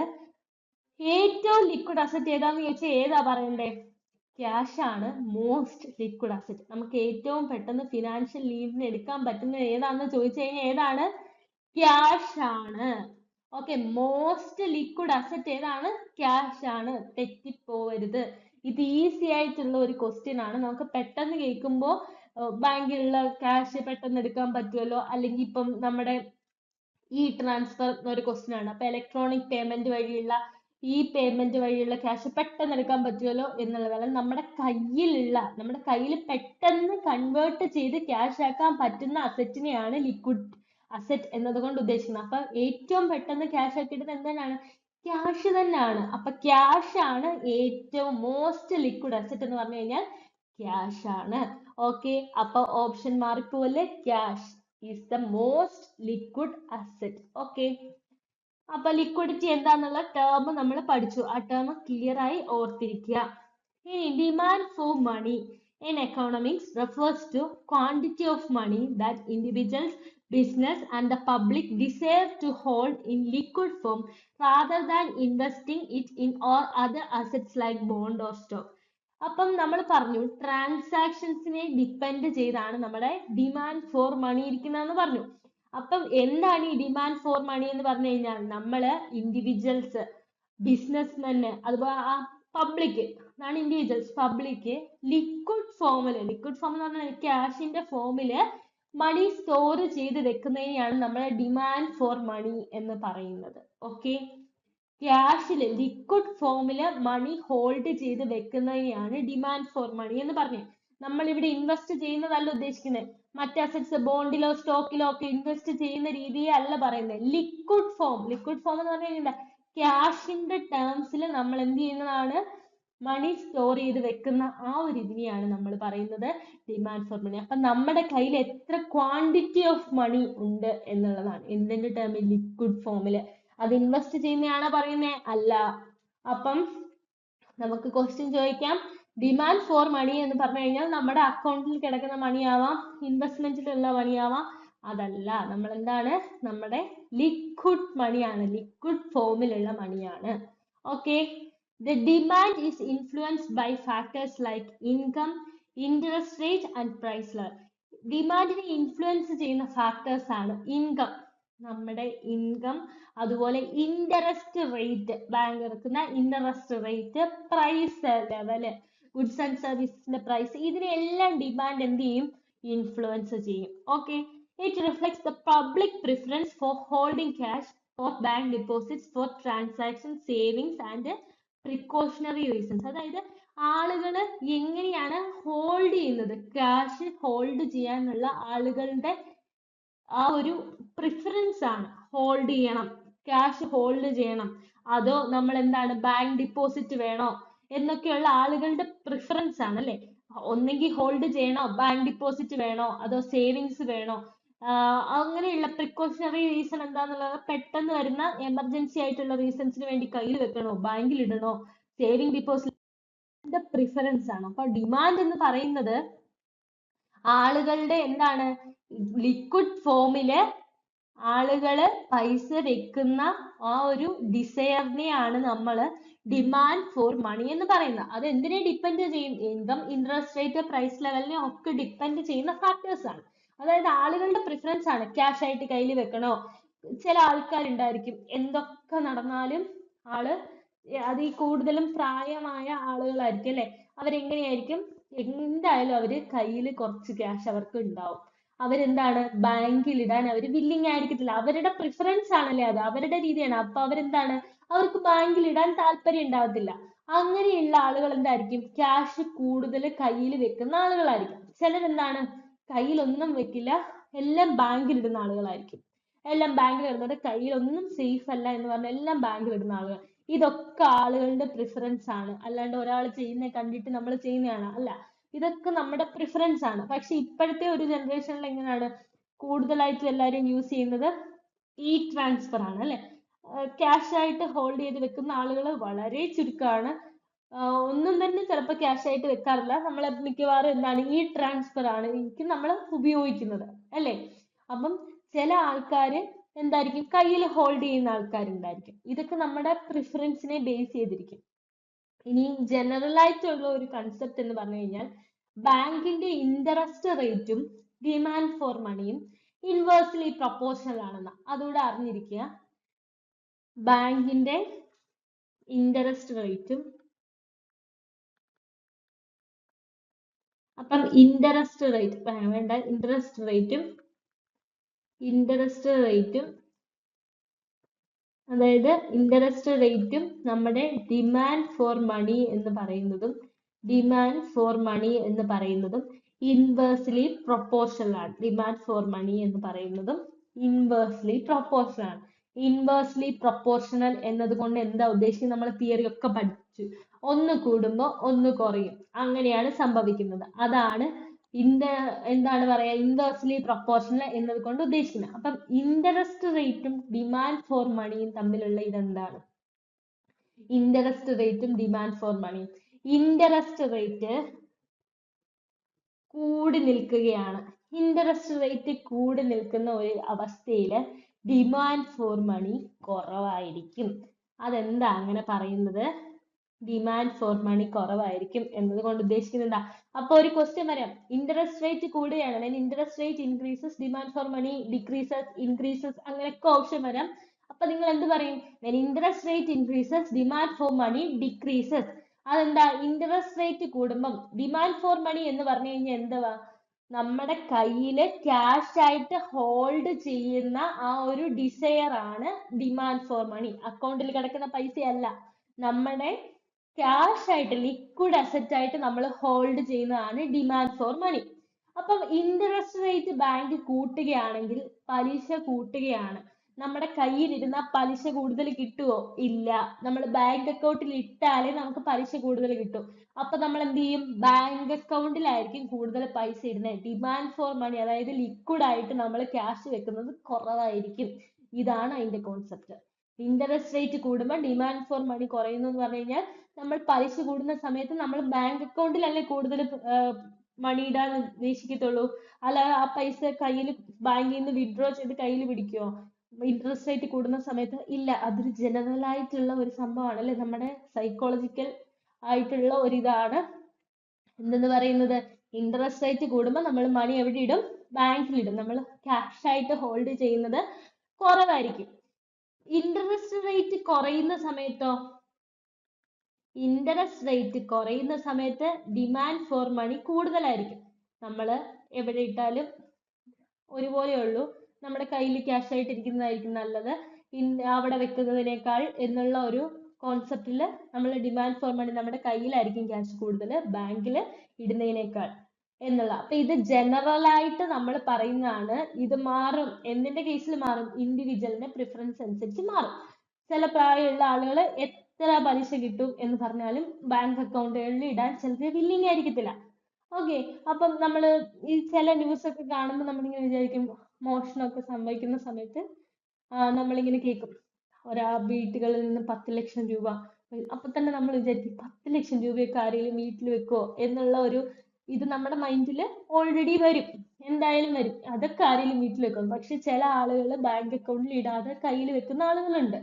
ഏറ്റവും ലിക്വിഡ് അസറ്റ് ഏതാന്ന് ചോദിച്ചാൽ ഏതാ പറയണ്ടേ? ക്യാഷ് ആണ് മോസ്റ്റ് ലിക്വിഡ് അസറ്റ്. നമുക്ക് ഏറ്റവും പെട്ടെന്ന് ഫിനാൻഷ്യൽ നീഡിന് എടുക്കാൻ പറ്റുന്ന ഏതാന്ന് ചോദിച്ചു കഴിഞ്ഞാൽ ഏതാണ്? ക്യാഷ് ആണ്. ഓക്കെ, മോസ്റ്റ് ലിക്വിഡ് അസറ്റ് ഏതാണ്? ക്യാഷ് ആണ്. തെറ്റിപ്പോവരുത്. ഇത് ഈസി ആയിട്ടുള്ള ഒരു ക്വസ്റ്റ്യൻ ആണ്. നമുക്ക് പെട്ടെന്ന് കേൾക്കുമ്പോൾ ബാങ്കിലുള്ള ക്യാഷ് പെട്ടെന്ന് എടുക്കാൻ പറ്റുമല്ലോ, അല്ലെങ്കിൽ ഇപ്പം നമ്മുടെ ഈ ട്രാൻസ്ഫർ എന്നൊരു ക്വസ്റ്റ്യൻ ആണ്. അപ്പൊ ഇലക്ട്രോണിക് പേയ്മെന്റ് വഴിയുള്ള ക്യാഷ് പെട്ടെന്ന് എടുക്കാൻ പറ്റുമല്ലോ എന്നുള്ളതല്ല, നമ്മുടെ കയ്യിൽ പെട്ടെന്ന് കൺവേർട്ട് ചെയ്ത് ക്യാഷ് ആക്കാൻ പറ്റുന്ന അസറ്റിനെയാണ് ലിക്വിഡ് അസറ്റ് എന്നതുകൊണ്ട് ഉദ്ദേശിക്കുന്നത്. അപ്പൊ ഏറ്റവും പെട്ടെന്ന് ക്യാഷ് ആക്കിയിട്ട് എന്താണ്? ക്യാഷ് തന്നെയാണ്. അപ്പൊ ക്യാഷ് ആണ് ഏറ്റവും മോസ്റ്റ് ലിക്വിഡ് അസറ്റ് എന്ന് പറഞ്ഞു കഴിഞ്ഞാൽ ക്യാഷ് ആണ്. ഓക്കെ, അപ്പൊ ഓപ്ഷൻ മാറിപ്പോലെ cash is the most liquid asset. Okay, അപ്പൊ ലിക്വിഡിറ്റി എന്താന്നുള്ള ടേം നമ്മൾ പഠിച്ചു. ആ ടേം ക്ലിയർ ആയി ഓർത്തിരിക്കുക. ഇനി demand for money in economics refers to quantity of money that individuals, business and the public desire to hold in liquid form rather than investing it in or other assets like bond or stock. അപ്പം നമ്മൾ പറഞ്ഞു ട്രാൻസാക്ഷൻസിനെ ഡിപ്പെൻഡ് ചെയ്താണ് നമ്മുടെ ഡിമാൻഡ് ഫോർ മണി ഇരിക്കുന്നതെന്ന് പറഞ്ഞു. അപ്പം എന്താണ് ഈ ഡിമാൻഡ് ഫോർ മണി എന്ന് പറഞ്ഞു കഴിഞ്ഞാൽ നമ്മള് ഇൻഡിവിജ്വൽസ്, ബിസിനസ്മെന്, അതുപോലെ ആ പബ്ലിക് അതാണ് ഇൻഡിവിജ്വൽസ്, പബ്ലിക് ലിക്വിഡ് ഫോമില് എന്ന് പറഞ്ഞാൽ ക്യാഷിന്റെ ഫോമില് മണി സ്റ്റോർ ചെയ്ത് വെക്കുന്നതിനെയാണ് നമ്മൾ ഡിമാൻഡ് ഫോർ മണി എന്ന് പറയുന്നത്. ഓക്കെ, ക്യാഷില് ലിക്വിഡ് ഫോമില് മണി ഹോൾഡ് ചെയ്ത് വെക്കുന്നതിനെയാണ് ഡിമാൻഡ് ഫോർ മണി എന്ന് പറഞ്ഞത്. നമ്മൾ ഇവിടെ ഇൻവെസ്റ്റ് ചെയ്യുന്നതല്ല ഉദ്ദേശിക്കുന്നത്, മറ്റ് അസറ്റ്സ് ബോണ്ടിലോ സ്റ്റോക്കിലോ ഒക്കെ ഇൻവെസ്റ്റ് ചെയ്യുന്ന രീതിയെ അല്ല പറയുന്നത്. ലിക്വിഡ് ഫോം എന്ന് പറഞ്ഞു കഴിഞ്ഞാൽ ക്യാഷിന്റെ ടേംസിൽ നമ്മൾ എന്ത് ചെയ്യുന്നതാണ്, മണി സ്റ്റോർ ചെയ്ത് വെക്കുന്ന ആ ഒരു ഇതിനെയാണ് നമ്മൾ പറയുന്നത് ഡിമാൻഡ് ഫോർ മണി. അപ്പൊ നമ്മുടെ കയ്യിൽ എത്ര ക്വാണ്ടിറ്റി ഓഫ് മണി ഉണ്ട് എന്നുള്ളതാണ് എന്തിന്റെ ടേമിൽ, ലിക്വിഡ് ഫോമില്. അത് ഇൻവെസ്റ്റ് ചെയ്യുന്നതാണോ പറയുന്നത്, അല്ല. അപ്പം നമുക്ക് ക്വസ്റ്റ്യൻ ചോദിക്കാം, ഡിമാൻഡ് ഫോർ മണി എന്ന് പറഞ്ഞു കഴിഞ്ഞാൽ നമ്മുടെ അക്കൗണ്ടിൽ കിടക്കുന്ന മണിയാവാം, ഇൻവെസ്റ്റ്മെന്റിലുള്ള മണിയാവാം. അതല്ല, നമ്മൾ എന്താണ്, നമ്മുടെ ലിക്വിഡ് മണിയാണ്, ലിക്വിഡ് ഫോമിലുള്ള മണിയാണ്. Okay, the demand is influenced by factors like income, interest rate and price level. ഡിമാൻഡിനെ ഇൻഫ്ലുവൻസ് ചെയ്യുന്ന ഫാക്ടേഴ്സ് ആണ് ഇൻകം, നമ്മുടെ ഇൻകം, അതുപോലെ ഇൻട്രസ്റ്റ് റേറ്റ്, ബാങ്ക് എടുക്കുന്ന interest rate, price level, goods and സർവീസസിന്റെ പ്രൈസ്, ഇതിനെല്ലാം ഡിമാൻഡ് എന്ത് ചെയ്യും, ഇൻഫ്ലുവൻസ് ചെയ്യും. Okay, it reflects the public preference for holding cash, for bank deposits, for transaction, savings and precautionary reasons. അതായത് ആളുകൾ എങ്ങനെയാണ് ഹോൾഡ് ചെയ്യുന്നത്, ക്യാഷ് ഹോൾഡ് ചെയ്യാനുള്ള ആളുകളുടെ ആ ഒരു പ്രിഫറൻസ് ആണ്. ഹോൾഡ് ചെയ്യണം, ക്യാഷ് ഹോൾഡ് ചെയ്യണം, അതോ നമ്മൾ എന്താണ് ബാങ്ക് ഡിപ്പോസിറ്റ് വേണോ എന്നൊക്കെയുള്ള ആളുകളുടെ പ്രിഫറൻസ് ആണ് അല്ലെ. ഒന്നെങ്കിൽ ഹോൾഡ് ചെയ്യണോ, ബാങ്ക് ഡിപ്പോസിറ്റ് വേണോ, അതോ സേവിങ്സ് വേണോ, അങ്ങനെയുള്ള പ്രിക്കോഷണറി റീസൺ എന്താന്നുള്ളത്, പെട്ടെന്ന് വരുന്ന എമർജൻസി ആയിട്ടുള്ള റീസൺസിന് വേണ്ടി കയ്യിൽ വെക്കണോ, ബാങ്കിൽ ഇടണോ, സേവിങ് ഡിപ്പോസിറ്റ് പ്രിഫറൻസ് ആണ്. അപ്പൊ ഡിമാൻഡ് എന്ന് പറയുന്നത് ആളുകളുടെ എന്താണ്, ലിക്വിഡ് ഫോമില് ആളുകള് പൈസ വെക്കുന്ന ആ ഒരു ഡിസയറിനെയാണ് നമ്മൾ ഡിമാൻഡ് ഫോർ മണി എന്ന് പറയുന്നത്. അത് എന്തിനെ ഡിപ്പെൻഡ് ചെയ്യും, ഇൻകം, ഇൻട്രസ്റ്റ് റേറ്റ്, പ്രൈസ് ലെവലിനെ ഒക്കെ ഡിപ്പെൻഡ് ചെയ്യുന്ന ഫാക്ടേഴ്സ് ആണ്. അതായത് ആളുകളുടെ പ്രിഫറൻസ് ആണ്, ക്യാഷ് ആയിട്ട് കയ്യിൽ വെക്കണോ. ചില ആൾക്കാരുണ്ടായിരിക്കും എന്തൊക്കെ നടന്നാലും ആള്, അത് ഈ കൂടുതലും പ്രായമായ ആളുകളായിരിക്കും അല്ലെ, അവരെങ്ങനെയായിരിക്കും, എന്തായാലും അവര് കയ്യിൽ കുറച്ച് ക്യാഷ് അവർക്ക് ഉണ്ടാവും. അവരെന്താണ്, ബാങ്കിൽ ഇടാൻ അവർ വില്ലിങ് ആയിരിക്കത്തില്ല, അവരുടെ പ്രിഫറൻസ് ആണല്ലേ അത്, അവരുടെ രീതിയാണ്. അപ്പൊ അവരെന്താണ്, അവർക്ക് ബാങ്കിൽ ഇടാൻ താല്പര്യം ഉണ്ടാവത്തില്ല. അങ്ങനെയുള്ള ആളുകൾ എന്തായിരിക്കും, ക്യാഷ് കൂടുതൽ കയ്യിൽ വെക്കുന്ന ആളുകളായിരിക്കും. ചിലരെന്താണ്, കയ്യിലൊന്നും വെക്കില്ല, എല്ലാം ബാങ്കിൽ ഇടുന്ന ആളുകളായിരിക്കും. എല്ലാം ബാങ്കിൽ ഇടുന്നത്, കയ്യിലൊന്നും സേഫ് അല്ല എന്ന് പറഞ്ഞാൽ എല്ലാം ബാങ്കിൽ ഇടുന്ന ആളുകൾ. ഇതൊക്കെ ആളുകളുടെ പ്രിഫറൻസ് ആണ്, അല്ലാണ്ട് ഒരാൾ ചെയ്യുന്ന കണ്ടിട്ട് നമ്മൾ ചെയ്യുന്നതാണ് അല്ല. ഇതൊക്കെ നമ്മുടെ പ്രിഫറൻസ് ആണ്. പക്ഷെ ഇപ്പോഴത്തെ ഒരു ജനറേഷനിൽ എങ്ങനെയാണ്, കൂടുതലായിട്ടും എല്ലാവരും യൂസ് ചെയ്യുന്നത് ഇ ട്രാൻസ്ഫർ ആണ് അല്ലെ. ക്യാഷ് ആയിട്ട് ഹോൾഡ് ചെയ്ത് വെക്കുന്ന ആളുകൾ വളരെ ചുരുക്കമാണ്. ഒന്നും തന്നെ ചിലപ്പോൾ ക്യാഷ് ആയിട്ട് വെക്കാറില്ല. നമ്മൾ മിക്കവാറും എന്താണ്, ഇ ട്രാൻസ്ഫർ ആണ് നമ്മൾ ഉപയോഗിക്കുന്നത് അല്ലെ. അപ്പം ചില ആൾക്കാര് എന്തായിരിക്കും, കയ്യിൽ ഹോൾഡ് ചെയ്യുന്ന ആൾക്കാരുണ്ടായിരിക്കും. ഇതൊക്കെ നമ്മുടെ പ്രിഫറൻസിനെ ബേസ് ചെയ്തിരിക്കും. ഇനി ജനറൽ ആയിട്ടുള്ള ഒരു കൺസെപ്റ്റ് എന്ന് പറഞ്ഞു കഴിഞ്ഞാൽ, ബാങ്കിന്റെ ഇൻട്രസ്റ്റ് റേറ്റും ഡിമാൻഡ് ഫോർ മണിയും ഇൻവേഴ്സ്ലി പ്രൊപ്പോർഷണൽ ആണെന്ന് അതുകൂടെ അറിഞ്ഞിരിക്കുക. ബാങ്കിന്റെ ഇൻട്രസ്റ്റ് റേറ്റും, അപ്പം ഇൻട്രസ്റ്റ് റേറ്റും അതായത് ഇൻട്രസ്റ്റ് റേറ്റും നമ്മുടെ ഡിമാൻഡ് ഫോർ മണി എന്ന് പറയുന്നതും ഇൻവേഴ്സ്ലി പ്രൊപ്പോർഷണൽ ആണ്. ഡിമാൻഡ് ഫോർ മണി എന്ന് പറയുന്നതും ഇൻവേഴ്സ്ലി പ്രൊപ്പോർഷണൽ ആണ്. ഇൻവേഴ്സ്ലി പ്രൊപ്പോർഷണൽ എന്നതുകൊണ്ട് എന്താ ഉദ്ദേശിക്കുന്നത്, നമ്മൾ തിയറി ഒക്കെ പഠിച്ചു. ഒന്ന് കൂടുമ്പോൾ ഒന്ന് കുറയും, അങ്ങനെയാണ് സംഭവിക്കുന്നത്. അതാണ് എന്താണ് പറയാ ഇൻവേഴ്സ്ലി പ്രൊപ്പോർഷണൽ എന്നത് കൊണ്ട് ഉദ്ദേശിക്കുന്നത്. അപ്പം ഇൻട്രസ്റ്റ് റേറ്റും ഡിമാൻഡ് ഫോർ മണിയും തമ്മിലുള്ള ഇതെന്താണ്? ഇൻട്രസ്റ്റ് റേറ്റും ഡിമാൻഡ് ഫോർ മണിയും. ഇൻട്രസ്റ്റ് റേറ്റ് കൂടി നിൽക്കുകയാണ്. ഇൻട്രസ്റ്റ് റേറ്റ് കൂടി നിൽക്കുന്ന ഒരു അവസ്ഥയിൽ ഡിമാൻഡ് ഫോർ മണി കുറവായിരിക്കും. അതെന്താ അങ്ങനെ പറയുന്നത്? ഡിമാൻഡ് ഫോർ മണി കുറവായിരിക്കും എന്നതുകൊണ്ട് ഉദ്ദേശിക്കുന്നത് എന്താ? അപ്പൊ ഒരു ക്വസ്റ്റ്യൻ വരാം, ഇൻട്രസ്റ്റ് റേറ്റ് കൂടുകയാണ്, when interest rate increases demand for money decreases increases, അങ്ങനെയൊക്കെ ഓപ്ഷൻ വരാം. അപ്പൊ നിങ്ങൾ എന്ത് പറയും? when interest rate increases demand for money decreases. അതെന്താ? ഇൻട്രസ്റ്റ് റേറ്റ് കൂടുമ്പം ഡിമാൻഡ് ഫോർ മണി എന്ന് പറഞ്ഞു കഴിഞ്ഞാൽ എന്തുവാ? നമ്മുടെ കയ്യില് ക്യാഷ് ആയിട്ട് ഹോൾഡ് ചെയ്യുന്ന ആ ഒരു ഡിസയർ ആണ് ഡിമാൻഡ് ഫോർ മണി. അക്കൗണ്ടിൽ കിടക്കുന്ന പൈസയല്ല, നമ്മുടെ ക്യാഷ് ആയിട്ട് ലിക്വിഡ് അസറ്റ് ആയിട്ട് നമ്മൾ ഹോൾഡ് ചെയ്യുന്നതാണ് ഡിമാൻഡ് ഫോർ മണി. അപ്പം ഇൻട്രസ്റ്റ് റേറ്റ് ബാങ്ക് കൂട്ടുകയാണെങ്കിൽ പലിശ കൂട്ടുകയാണ്. നമ്മുടെ കയ്യിലിരുന്ന പലിശ കൂടുതൽ കിട്ടുമോ? ഇല്ല. നമ്മൾ ബാങ്ക് അക്കൗണ്ടിൽ ഇട്ടാലേ നമുക്ക് പലിശ കൂടുതൽ കിട്ടും. അപ്പൊ നമ്മൾ എന്ത് ചെയ്യും? ബാങ്ക് അക്കൗണ്ടിലായിരിക്കും കൂടുതൽ പൈസ ഇടുന്നത്. ഡിമാൻഡ് ഫോർ മണി, അതായത് ലിക്വിഡ് ആയിട്ട് നമ്മൾ ക്യാഷ് വെക്കുന്നത് കുറവായിരിക്കും. ഇതാണ് അതിന്റെ കോൺസെപ്റ്റ്. ഇൻട്രസ്റ്റ് റേറ്റ് കൂടുമ്പോൾ ഡിമാൻഡ് ഫോർ മണി കുറയുന്നു എന്ന് പറഞ്ഞു കഴിഞ്ഞാൽ നമ്മൾ പലിശ കൂടുന്ന സമയത്ത് നമ്മൾ ബാങ്ക് അക്കൗണ്ടിലല്ലേ കൂടുതൽ മണി ഇടാൻ ഉദ്ദേശിക്കത്തുള്ളൂ. അല്ല ആ പൈസ കയ്യിൽ ബാങ്കിൽ നിന്ന് വിഡ്രോ ചെയ്ത് കയ്യിൽ പിടിക്കുമോ ഇൻട്രസ്റ്റ് റേറ്റ് കൂടുന്ന സമയത്ത്? ഇല്ല. അതൊരു ജനറൽ ആയിട്ടുള്ള ഒരു സംഭവമാണ് അല്ലെ, നമ്മുടെ സൈക്കോളജിക്കൽ ആയിട്ടുള്ള ഒരിതാണ് എന്തെന്ന് പറയുന്നത്. ഇൻട്രസ്റ്റ് റേറ്റ് കൂടുമ്പോൾ നമ്മൾ മണി എവിടെ ഇടും? ബാങ്കിലിടും. നമ്മൾ ക്യാഷ് ആയിട്ട് ഹോൾഡ് ചെയ്യുന്നത് കുറവായിരിക്കും. ഇൻട്രസ്റ്റ് റേറ്റ് കുറയുന്ന സമയത്തോ? ഇൻട്രസ്റ്റ് റേറ്റ് കുറയുന്ന സമയത്ത് ഡിമാൻഡ് ഫോർ മണി കൂടുതലായിരിക്കും. നമ്മൾ എവിടെ ഇട്ടാലും ഒരുപോലെ ഉള്ളൂ, നമ്മുടെ കയ്യിൽ ക്യാഷ് ആയിട്ട് ഇരിക്കുന്നതായിരിക്കും നല്ലത് അവിടെ വെക്കുന്നതിനേക്കാൾ എന്നുള്ള ഒരു കോൺസെപ്റ്റിൽ നമ്മൾ ഡിമാൻഡ് ഫോർ മണി, നമ്മുടെ കയ്യിലായിരിക്കും ക്യാഷ് കൂടുതൽ ബാങ്കിൽ ഇടുന്നതിനേക്കാൾ എന്നുള്ള. അപ്പൊ ഇത് ജനറൽ ആയിട്ട് നമ്മൾ പറയുന്നതാണ്. ഇത് മാറും. എന്തിന്റെ കേസിൽ മാറും? ഇൻഡിവിജ്വലിന്റെ പ്രിഫറൻസ് അനുസരിച്ച് മാറും. ചില പ്രായമുള്ള ആളുകൾ എത്ര പലിശ കിട്ടും എന്ന് പറഞ്ഞാലും ബാങ്ക് അക്കൗണ്ടുകളിൽ ഇടാൻ ചിലർ വില്ലിങ് ആയിരിക്കത്തില്ല. ഓക്കെ. അപ്പം നമ്മൾ ഈ ചില ന്യൂസ് ഒക്കെ കാണുമ്പോൾ നമ്മളിങ്ങനെ വിചാരിക്കും, മോഷണമൊക്കെ സംഭവിക്കുന്ന സമയത്ത് നമ്മളിങ്ങനെ കേൾക്കും, വീട്ടുകളിൽ നിന്ന് 10 ലക്ഷം രൂപ. അപ്പൊ തന്നെ നമ്മൾ വിചാരിക്കും 10 ലക്ഷം രൂപയൊക്കെ ആരെങ്കിലും വീട്ടിൽ വെക്കോ എന്നുള്ള ഒരു ഇത് നമ്മുടെ മൈൻഡിൽ ഓൾറെഡി വരും, എന്തായാലും വരും. അതൊക്കെ ആരെങ്കിലും വീട്ടിൽ വെക്കും. പക്ഷെ ചില ആളുകൾ ബാങ്ക് അക്കൗണ്ടിൽ ഇടാതെ കയ്യിൽ വെക്കുന്ന ആളുകളുണ്ട്,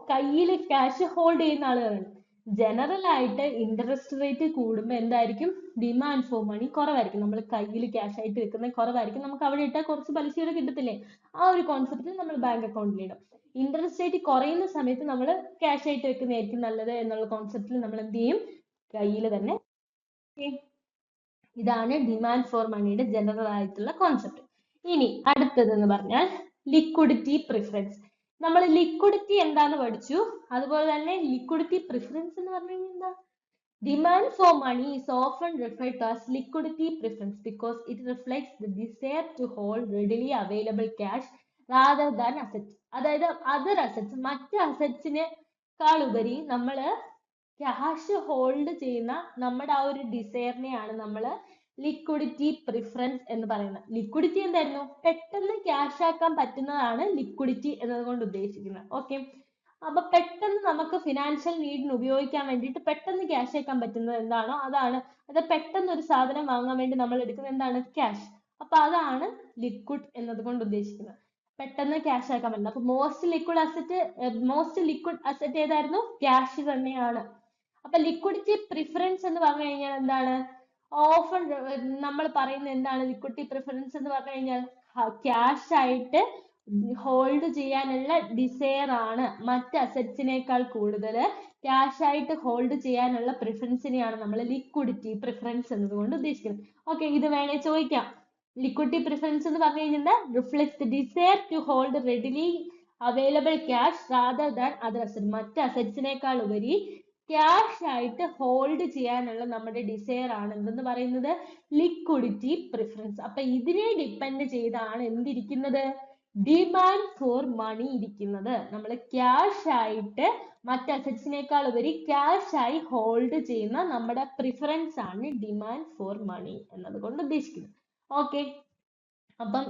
കയ്യിൽ ക്യാഷ് ഹോൾഡ് ചെയ്യുന്ന ആളുകളുണ്ട്. ജനറൽ ആയിട്ട് ഇൻട്രസ്റ്റ് റേറ്റ് കൂടുമ്പോൾ എന്തായിരിക്കും? ഡിമാൻഡ് ഫോർ മണി കുറവായിരിക്കും. നമ്മൾ കയ്യിൽ ക്യാഷ് ആയിട്ട് വെക്കുന്നത് കുറവായിരിക്കും. നമുക്ക് അവിടെ ഇട്ടാൽ കുറച്ച് പലിശയുടെ കിട്ടത്തില്ലേ? ആ ഒരു കോൺസെപ്റ്റിൽ നമ്മൾ ബാങ്ക് അക്കൗണ്ടിൽ ഇടും. ഇൻട്രസ്റ്റ് റേറ്റ് കുറയുന്ന സമയത്ത് നമ്മൾ ക്യാഷ് ആയിട്ട് വെക്കുന്നതായിരിക്കും നല്ലത് എന്നുള്ള കോൺസെപ്റ്റിൽ നമ്മൾ എന്ത് ചെയ്യും? കയ്യിൽ തന്നെ. ഇതാണ് ഡിമാൻഡ് ഫോർ മണിയുടെ ജനറൽ ആയിട്ടുള്ള കോൺസെപ്റ്റ്. ഇനി അടുത്തതെന്ന് പറഞ്ഞാൽ ലിക്വിഡിറ്റി പ്രിഫറൻസ്. നമ്മൾ ലിക്വിഡിറ്റി എന്താന്ന് പഠിച്ചു, അതുപോലെ തന്നെ ലിക്വിഡിറ്റി പ്രിഫറൻസ് എന്ന് പറഞ്ഞു കഴിഞ്ഞാൽ എന്താ? Demand for money is often referred to as liquidity preference because it reflects the desire to hold readily available cash rather than assets. അതായത് other assets, മറ്റ് അസറ്റ്സിനേക്കാൾ ഉപരി നമ്മൾ ക്യാഷ് ഹോൾഡ് ചെയ്യുന്ന നമ്മുടെ ആ ഒരു ഡിസയറിനെയാണ് നമ്മൾ ലിക്വിഡിറ്റി പ്രിഫറൻസ് എന്ന് പറയുന്നത്. ലിക്വിഡിറ്റി എന്തായിരുന്നു? പെട്ടെന്ന് ക്യാഷ് ആക്കാൻ പറ്റുന്നതാണ് ലിക്വിഡിറ്റി എന്നതുകൊണ്ട് ഉദ്ദേശിക്കുന്നത്. ഓക്കെ. അപ്പൊ പെട്ടെന്ന് നമുക്ക് ഫിനാൻഷ്യൽ നീഡിന് ഉപയോഗിക്കാൻ വേണ്ടിയിട്ട് പെട്ടെന്ന് ക്യാഷ് ആക്കാൻ പറ്റുന്നത് എന്താണോ അതാണ്. അത് പെട്ടെന്ന് ഒരു സാധനം വാങ്ങാൻ വേണ്ടി നമ്മൾ എടുക്കുന്നത് എന്താണ്? ക്യാഷ്. അപ്പൊ അതാണ് ലിക്വിഡ് എന്നതുകൊണ്ട് ഉദ്ദേശിക്കുന്നത്. പെട്ടെന്ന് ക്യാഷ് ആക്കാൻ പറ്റുന്നത്. അപ്പൊ മോസ്റ്റ് ലിക്വിഡ് അസറ്റ് ഏതായിരുന്നു? ക്യാഷ് തന്നെയാണ്. അപ്പൊ ലിക്വിഡിറ്റി പ്രിഫറൻസ് എന്ന് പറഞ്ഞു കഴിഞ്ഞാൽ എന്താണ്? ഓഫൺ നമ്മൾ പറയുന്നത് എന്താണ്? ലിക്വിഡിറ്റി പ്രിഫറൻസ് എന്ന് പറഞ്ഞു കഴിഞ്ഞാൽ ക്യാഷ് ആയിട്ട് ഹോൾഡ് ചെയ്യാനുള്ള ഡിസയർ ആണ് മറ്റ് അസറ്റ്സിനേക്കാൾ കൂടുതൽ ക്യാഷ് ആയിട്ട് ഹോൾഡ് ചെയ്യാനുള്ള പ്രിഫറൻസിനെയാണ് നമ്മൾ ലിക്വിഡിറ്റി പ്രിഫറൻസ് എന്നതുകൊണ്ട് ഉദ്ദേശിക്കുന്നത്. ഓക്കെ. ഇത് വേണേ ചോദിക്കാം. ലിക്വിഡിറ്റി പ്രിഫറൻസ് എന്ന് പറഞ്ഞു കഴിഞ്ഞാൽ reflects the desire to hold readily available cash rather than other asset. മറ്റ് അസറ്റ്സിനേക്കാൾ ഉപരി ക്യാഷ് ആയിട്ട് ഹോൾഡ് ചെയ്യാനുള്ള നമ്മുടെ ഡിസയർ ആണ് എന്തെന്ന് പറയുന്നത്? Liquidity preference. അപ്പൊ ഇതിനെ ഡിപ്പെൻഡ് ചെയ്താണ് എന്തിരിക്കുന്നത്? ഡിമാൻഡ് ഫോർ മണി ഇരിക്കുന്നത്. നമ്മൾ ക്യാഷ് ആയിട്ട് മറ്റ് അസറ്റ്സിനേക്കാൾ ഉപരി ക്യാഷ് ആയി ഹോൾഡ് ചെയ്യുന്ന നമ്മുടെ പ്രിഫറൻസ് ആണ് ഡിമാൻഡ് ഫോർ മണി എന്നതുകൊണ്ട് ഉദ്ദേശിക്കുന്നത്. ഓക്കെ, അപ്പം